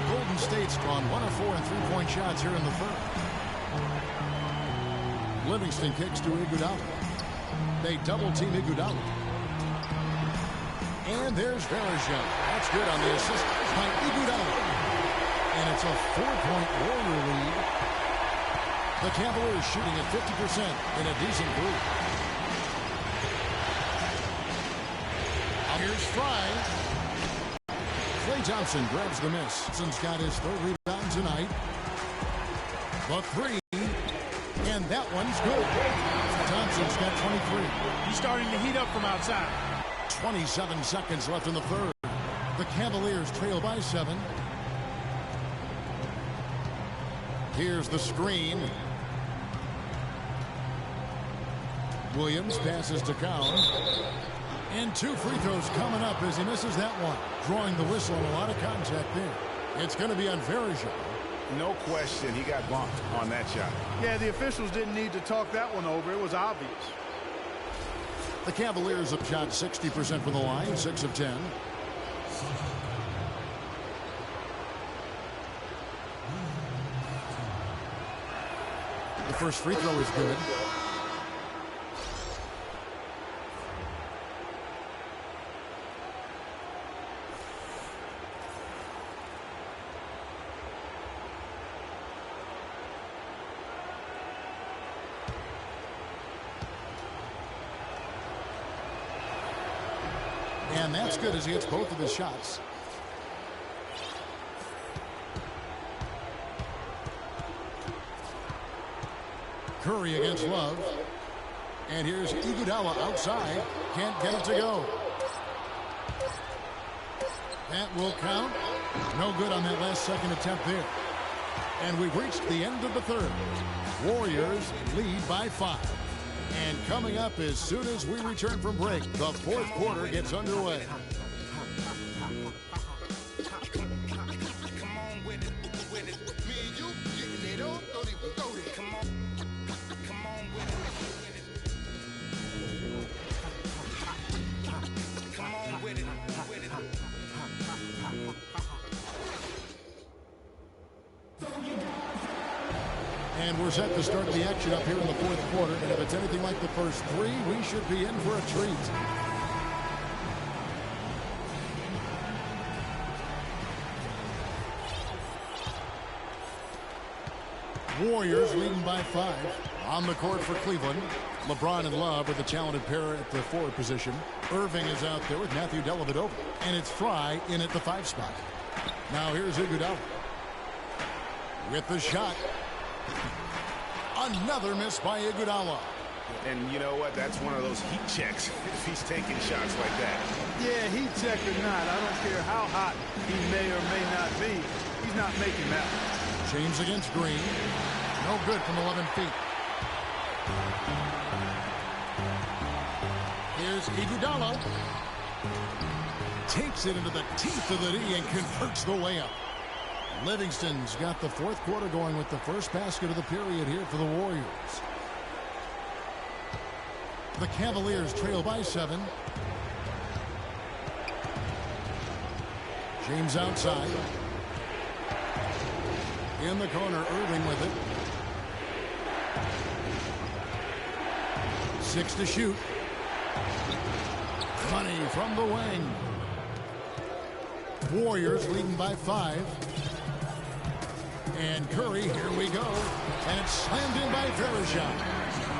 Golden State's gone 1 of 4 in three-point shots here in the third. Livingston kicks to Iguodala. They double-team Iguodala. And there's Verjao. That's good on the assist by Iguodala. And it's a 4-point Warrior lead. The Cavaliers shooting at 50% in a decent group. Now here's Fry. Klay Thompson grabs the miss. Thompson's got his third rebound tonight. The three. And that one's good. Thompson's got 23. He's starting to heat up from outside. 27 seconds left in the third. The Cavaliers trail by 7. Here's the screen. Williams passes to Cowan. And 2 free throws coming up as he misses that one. Drawing the whistle and a lot of contact there. It's going to be on Verjao. No question, he got bumped on that shot. Yeah, the officials didn't need to talk that one over. It was obvious. The Cavaliers have shot 60% from the line, 6 of 10. The first free throw is good. And that's good as he hits both of his shots. Curry against Love. And here's Iguodala outside. Can't get it to go. That will count. No good on that last second attempt there. And we've reached the end of the third. Warriors lead by 5. And coming up as soon as we return from break, the fourth quarter gets underway. And we're set to start the action up here in the fourth quarter. And if it's anything like the first 3, we should be in for a treat. Warriors leading by 5. On the court for Cleveland. LeBron and Love are the talented pair at the forward position. Irving is out there with Matthew Dellavedova. And it's Fry in at the 5 spot. Now here's Iguodala. With the shot. Another miss by Iguodala. And you know what? That's one of those heat checks if he's taking shots like that. Yeah, heat check or not, I don't care how hot he may or may not be. He's not making that. James against Green. No good from 11 feet. Here's Iguodala. Takes it into the teeth of the knee and converts the layup. Livingston's got the fourth quarter going with the first basket of the period here for the Warriors. The Cavaliers trail by 7. James outside. In the corner, Irving with it. 6 to shoot. Money from the wing. Warriors leading by 5. And Curry, here we go. And it's slammed in by Verejao.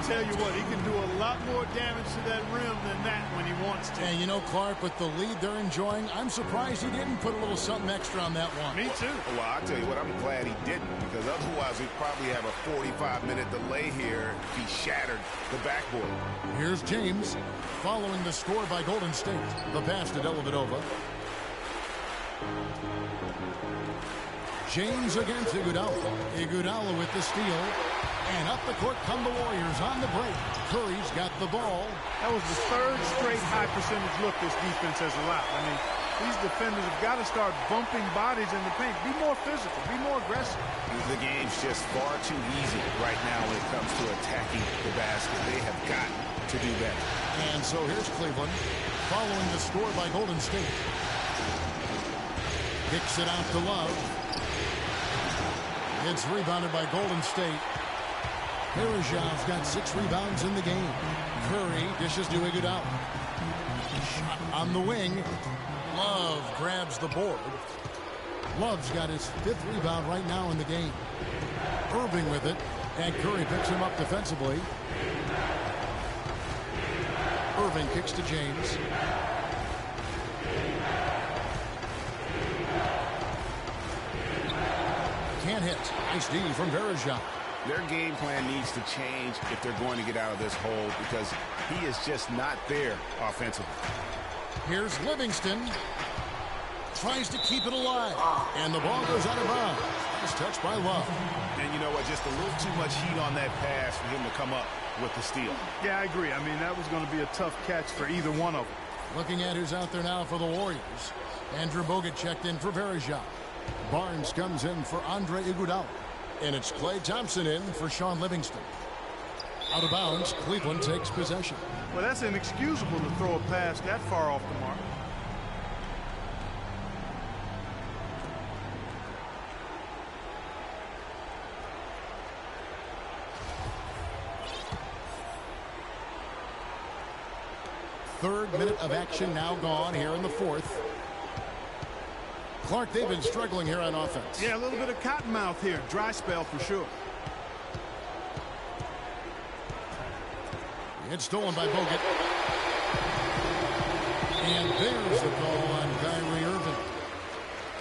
Tell you what, he can do a lot more damage to that rim than that when he wants to. And you know, Clark, with the lead they're enjoying, I'm surprised he didn't put a little something extra on that one. Me too. Well, I'll tell you what, I'm glad he didn't, because otherwise we'd probably have a 45-minute delay here if he shattered the backboard. Here's James following the score by Golden State. The pass to Dellavedova. James against Iguodala. Iguodala with the steal. And up the court come the Warriors on the break. Curry's got the ball. That was the third straight high percentage look this defense has allowed. I mean, these defenders have got to start bumping bodies in the paint. Be more physical. Be more aggressive. The game's just far too easy right now when it comes to attacking the basket. They have got to do better. And so here's Cleveland following the score by Golden State. Kicks it out to Love. It's rebounded by Golden State. Verejao's got 6 rebounds in the game. Curry dishes to Iguodala. Shot on the wing. Love grabs the board. Love's got his 5th rebound right now in the game. Irving with it, and Curry picks him up defensively. Irving kicks to James. Can't hit. Nice D from Verejao. Their game plan needs to change if they're going to get out of this hole, because he is just not there offensively. Here's Livingston. Tries to keep it alive. And the ball goes out of bounds. Nice touch by Love. And you know what? Just a little too much heat on that pass for him to come up with the steal. Yeah, I agree. I mean, that was going to be a tough catch for either one of them. Looking at who's out there now for the Warriors. Andrew Bogut checked in for Verejao. Barnes comes in for Andre Iguodala. And it's Klay Thompson in for Sean Livingston. Out of bounds, Cleveland takes possession. Well, that's inexcusable to throw a pass that far off the mark. Third minute of action now gone here in the 4th. Clark, they've been struggling here on offense. Yeah, a little bit of cottonmouth here. Dry spell for sure. It's stolen by Bogut. And there's the call on Kyrie Irving.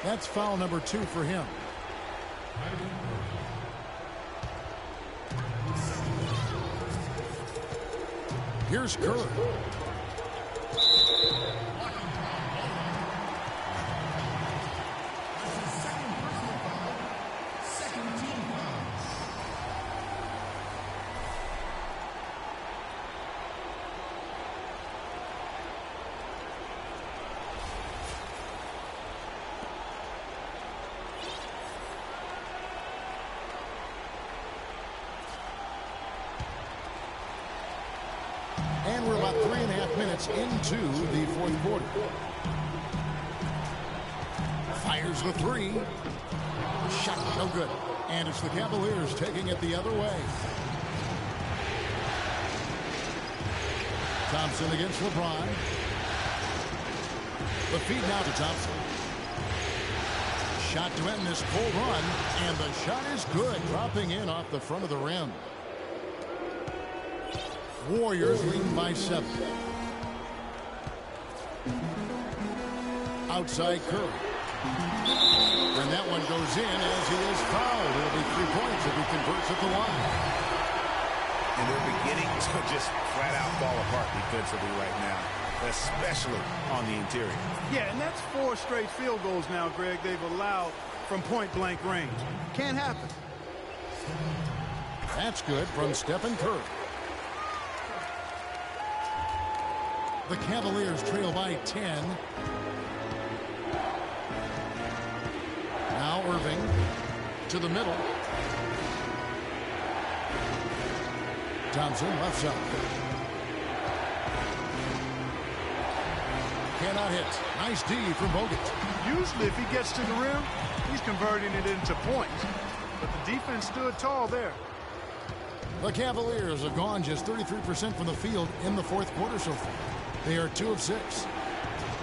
That's foul number 2 for him. Here's Curry. And we're about 3.5 minutes into the 4th quarter. Fires the 3. Shot no good. And it's the Cavaliers taking it the other way. Thompson against LeBron. The feed now to Thompson. Shot to end this cold run. And the shot is good. Dropping in off the front of the rim. Warriors leading by 7. Outside Curry. And that one goes in as he is fouled. It'll be 3 points if he converts at the line. And they're beginning to just flat out fall apart defensively right now, especially on the interior. Yeah, and that's 4 straight field goals now, Greg, they've allowed from point-blank range. Can't happen. That's good from Stephen Curry. The Cavaliers trail by 10. Now Irving to the middle. Thompson left side. Cannot hit. Nice D from Bogut. Usually if he gets to the rim, he's converting it into points. But the defense stood tall there. The Cavaliers have gone just 33% from the field in the 4th quarter so far. They are 2 of 6.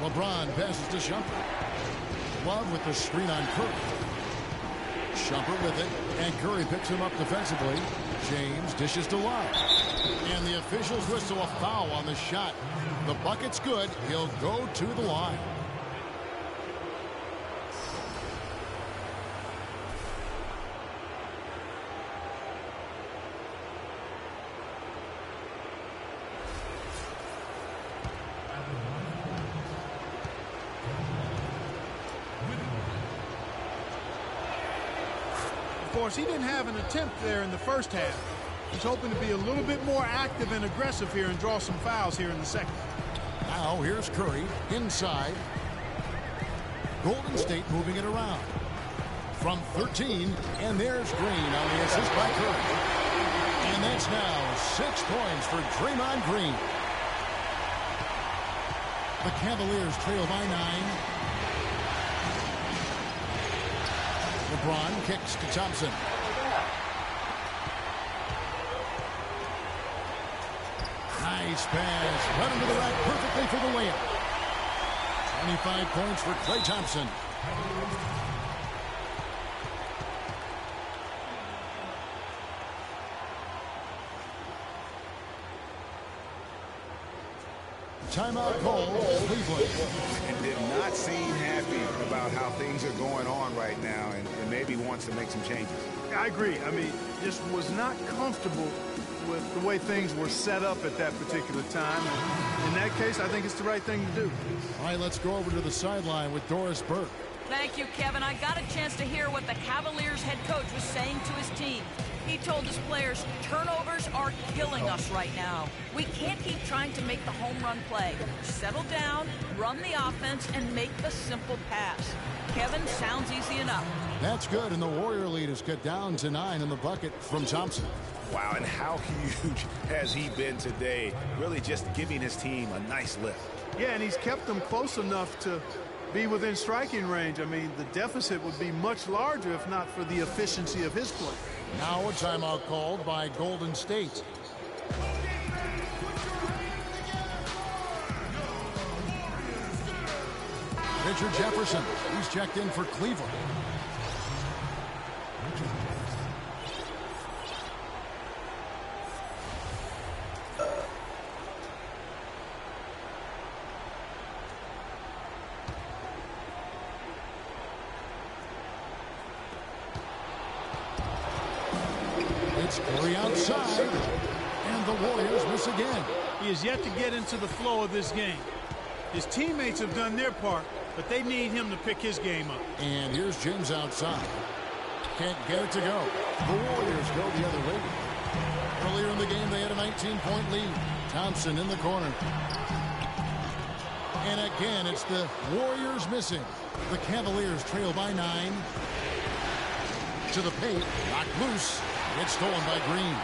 LeBron passes to Shumpert. Love with the screen on Curry. Shumpert with it, and Curry picks him up defensively. James dishes to Love. And the officials whistle a foul on the shot. The bucket's good. He'll go to the line. Of course, he didn't have an attempt there in the first half. He's hoping to be a little bit more active and aggressive here and draw some fouls here in the second. Now here's Curry inside. Golden State moving it around. From 13, and there's Green on the assist by Curry. And that's now 6 points for Draymond Green. The Cavaliers trail by 9. LeBron kicks to Thompson. Nice pass. Right into the rack perfectly for the layup. 25 points for Klay Thompson. Timeout call, Cleveland. And did not seem happy about how things are going on right now and maybe wants to make some changes. I agree. I mean, just was not comfortable with the way things were set up at that particular time. And in that case, I think it's the right thing to do. All right, let's go over to the sideline with Doris Burke. Thank you, Kevin. I got a chance to hear what the Cavaliers head coach was saying to his team. He told his players, turnovers are killing us right now. We can't keep trying to make the home run play. Settle down, run the offense, and make the simple pass. Kevin, sounds easy enough. That's good, and the Warrior lead is cut down to 9 in the bucket from Thompson. Wow, and how huge has he been today? Really just giving his team a nice lift. Yeah, and he's kept them close enough to be within striking range. I mean, the deficit would be much larger if not for the efficiency of his play. Now a timeout called by Golden State. Richard Jefferson, he's checked in for Cleveland. It's Curry outside, and the Warriors miss again. He is yet to get into the flow of this game. His teammates have done their part, but they need him to pick his game up. And here's James outside. Can't get it to go. The Warriors go the other way. Earlier in the game, they had a 19-point lead. Thompson in the corner. And again, it's the Warriors missing. The Cavaliers trail by 9. To the paint, knocked loose. It's stolen by Green.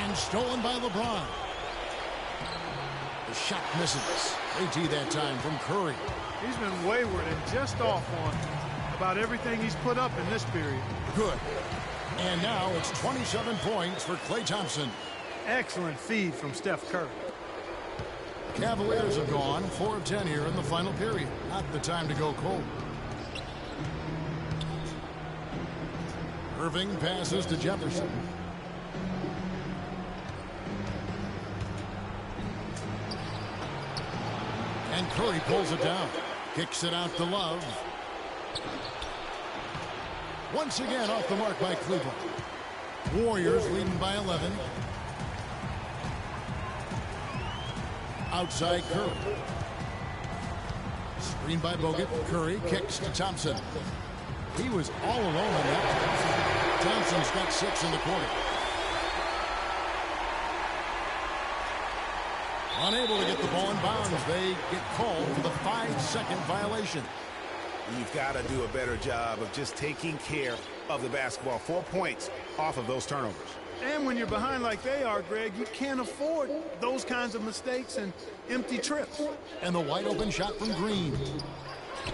And stolen by LeBron. The shot misses. AT that time from Curry. He's been wayward and just off on about everything he's put up in this period. Good. And now it's 27 points for Klay Thompson. Excellent feed from Steph Curry. Cavaliers have gone 4 of 10 here in the final period. Not the time to go cold. Irving passes to Jefferson. And Curry pulls it down. Kicks it out to Love. Once again off the mark by Cleveland. Warriors leading by 11. Outside Curry. Screen by Bogut. Curry kicks to Thompson. He was all alone in that. Thompson's got 6 in the quarter. Unable to get the ball in bounds. They get called for the 5-second violation. You've got to do a better job of just taking care of the basketball. 4 points off of those turnovers. And when you're behind like they are, Greg, you can't afford those kinds of mistakes and empty trips. And the wide open shot from Green.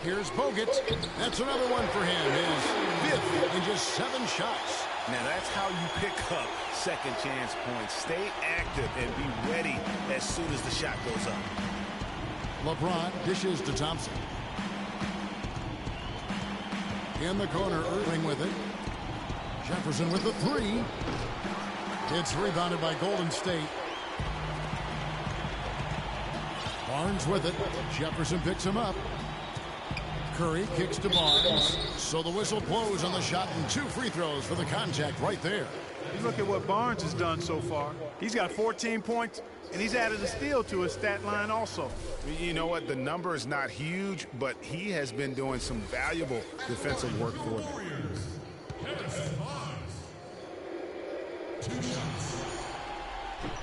Here's Bogut. That's another one for him. His 5th in just 7 shots. Now that's how you pick up second chance points. Stay active and be ready as soon as the shot goes up. LeBron dishes to Thompson. In the corner, Irving with it. Jefferson with the 3. It's rebounded by Golden State. Barnes with it. Jefferson picks him up. Curry kicks to Barnes. So the whistle blows on the shot and 2 free throws for the contact right there. You look at what Barnes has done so far. He's got 14 points, and he's added a steal to his stat line also. You know what? The number is not huge, but he has been doing some valuable defensive work for them.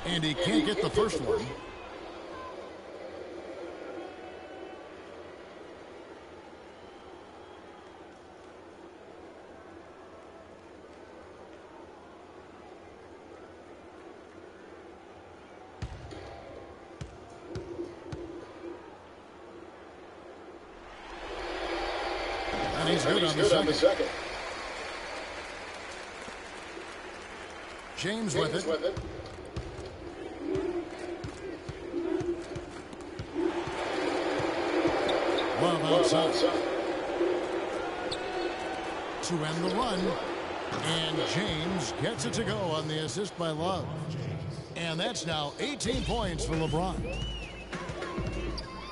And he can't get the first one. And he's good on the second. James with it. Love outside. To end the run. And James gets it to go on the assist by Love. And that's now 18 points for LeBron.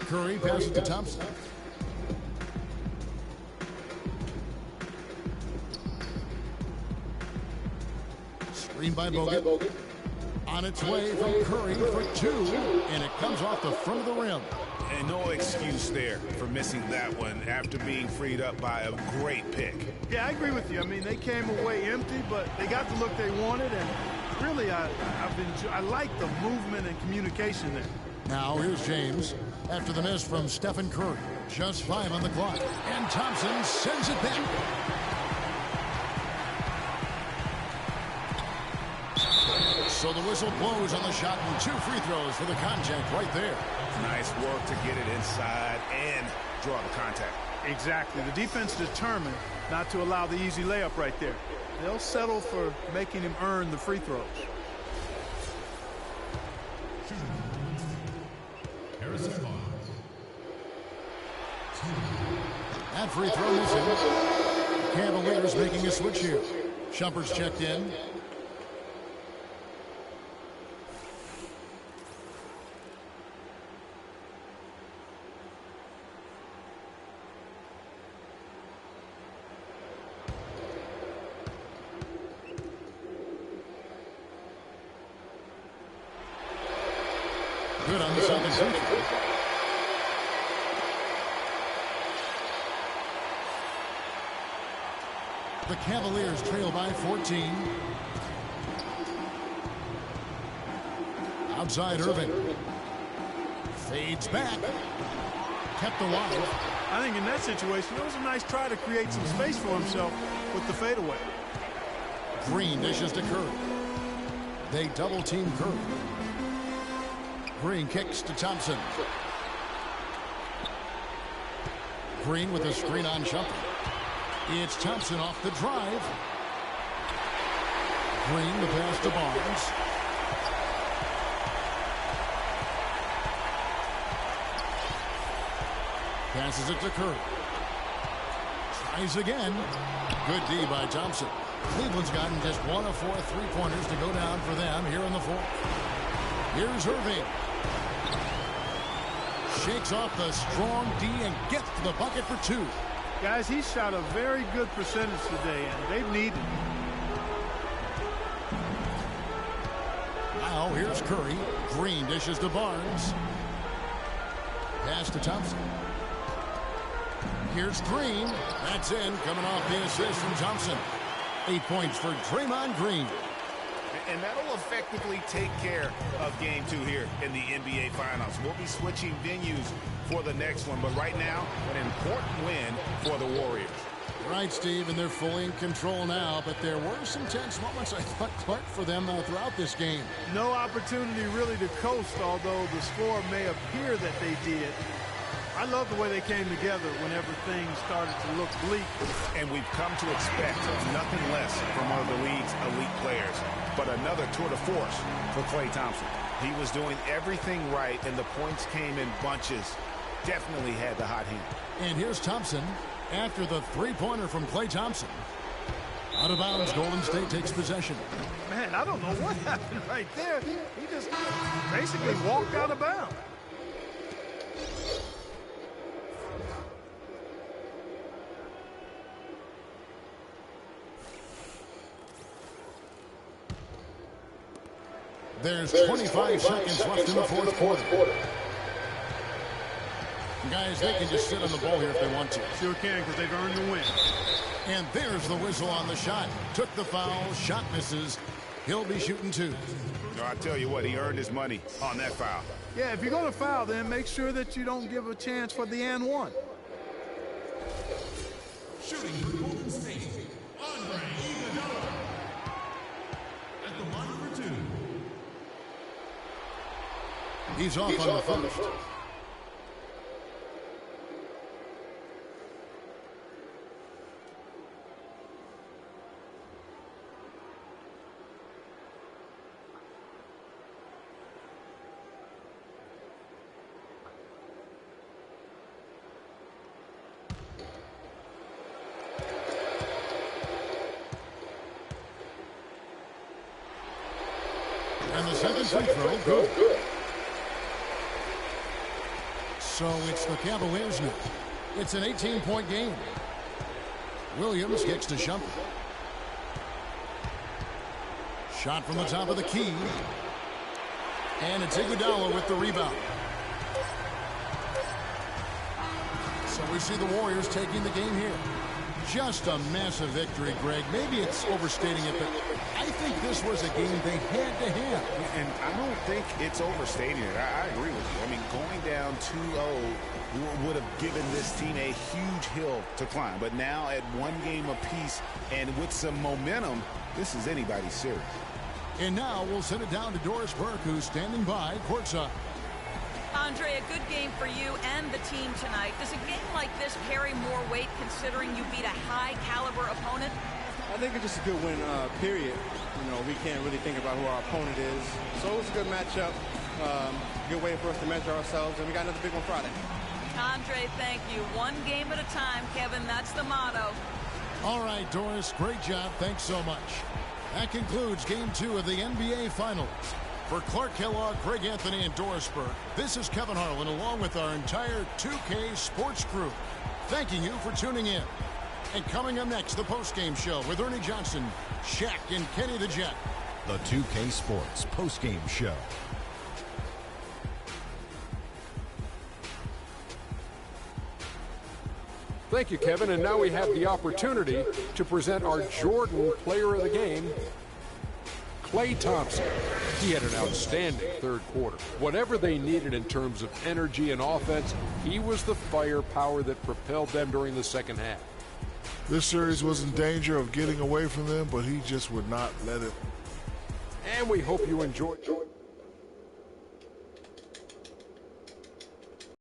Curry passes to Thompson. Screen by Bogut. On its way from Curry for 2. And it comes off the front of the rim. And no excuse there for missing that one after being freed up by a great pick. Yeah, I agree with you. I mean, they came away empty, but they got the look they wanted. And really, I like the movement and communication there. Now here's James after the miss from Stephen Curry. Just 5 on the clock. And Thompson sends it back. So the whistle blows on the shot and 2 free throws for the contact right there. Nice work to get it inside and draw the contact. Exactly. The defense determined not to allow the easy layup right there. They'll settle for making him earn the free throws. That free throw missing. Cavaliers making a switch here. Shumpert's checked in. Good on the second free throw. The Cavaliers trail by 14. Outside Irving. Fades back. Kept alive. I think in that situation, it was a nice try to create some space for himself with the fadeaway. Green dishes to Curry. They double team Curry. Green kicks to Thompson. Green with a screen on Shumpert. It's Thompson off the drive. Green the pass to Barnes. Passes it to Curry. Tries again. Good D by Thompson. Cleveland's gotten just 1 of 4 3-pointers to go down for them here in the fourth. Here's Irving. Shakes off the strong D and gets to the bucket for 2. Guys, he shot a very good percentage today, and they've needed it. Now here's Curry. Green dishes to Barnes. Pass to Thompson. Here's Green. That's in. Coming off the assist from Thompson. 8 points for Draymond Green. And that'll effectively take care of game 2 here in the NBA Finals. We'll be switching venues for the next one, but right now, an important win for the Warriors. Right, Steve, and they're fully in control now, but there were some tense moments, I thought, Clark, for them throughout this game. No opportunity really to coast, although the score may appear that they did. I love the way they came together whenever things started to look bleak. And we've come to expect nothing less from one of the league's elite players. But another tour de force for Klay Thompson. He was doing everything right, and the points came in bunches. Definitely had the hot hand. And here's Thompson after the three-pointer from Klay Thompson. Out of bounds, Golden State takes possession. Man, I don't know what happened right there. He just basically walked out of bounds. There's 25 seconds left in the fourth quarter. Guys, they can just sit on the ball here if they want to. Sure can, because they've earned the win. And there's the whistle on the shot. Took the foul, shot misses. He'll be shooting two. No, I tell you what, he earned his money on that foul. Yeah, if you're going to foul, then make sure that you don't give a chance for the and one. Shooting for Golden State, Andre Iguodala. At the line for two. He's off on the first. And the second free throw, good. So it's the Cavaliers now. It's an 18-point game. Williams kicks to Shumpert. Shot from the top of the key. And it's Iguodala with the rebound. So we see the Warriors taking the game here. Just a massive victory, Greg. Maybe it's overstating it, but I think this was a game they had to have. And I don't think it's overstating it. I agree with you. I mean, going down 2-0 would have given this team a huge hill to climb. But now at one game apiece and with some momentum, this is anybody's series. And now we'll send it down to Doris Burke, who's standing by courtside. Andre, a good game for you and the team tonight. Does a game like this carry more weight considering you beat a high-caliber opponent? I think it's just a good win, period. You know, we can't really think about who our opponent is. So it's a good matchup, good way for us to measure ourselves, and we got another big one Friday. Andre, thank you. One game at a time, Kevin. That's the motto. All right, Doris, great job. Thanks so much. That concludes Game 2 of the NBA Finals. For Clark Kellogg, Greg Anthony, and Doris Burke, this is Kevin Harlan along with our entire 2K Sports crew. Thanking you for tuning in. And coming up next, the postgame show with Ernie Johnson, Shaq, and Kenny the Jet. The 2K Sports postgame show. Thank you, Kevin. And now we have the opportunity to present our Jordan Player of the Game, Klay Thompson. He had an outstanding third quarter. Whatever they needed in terms of energy and offense, he was the firepower that propelled them during the second half. This series was in danger of getting away from them, but he just would not let it. And we hope you enjoyed.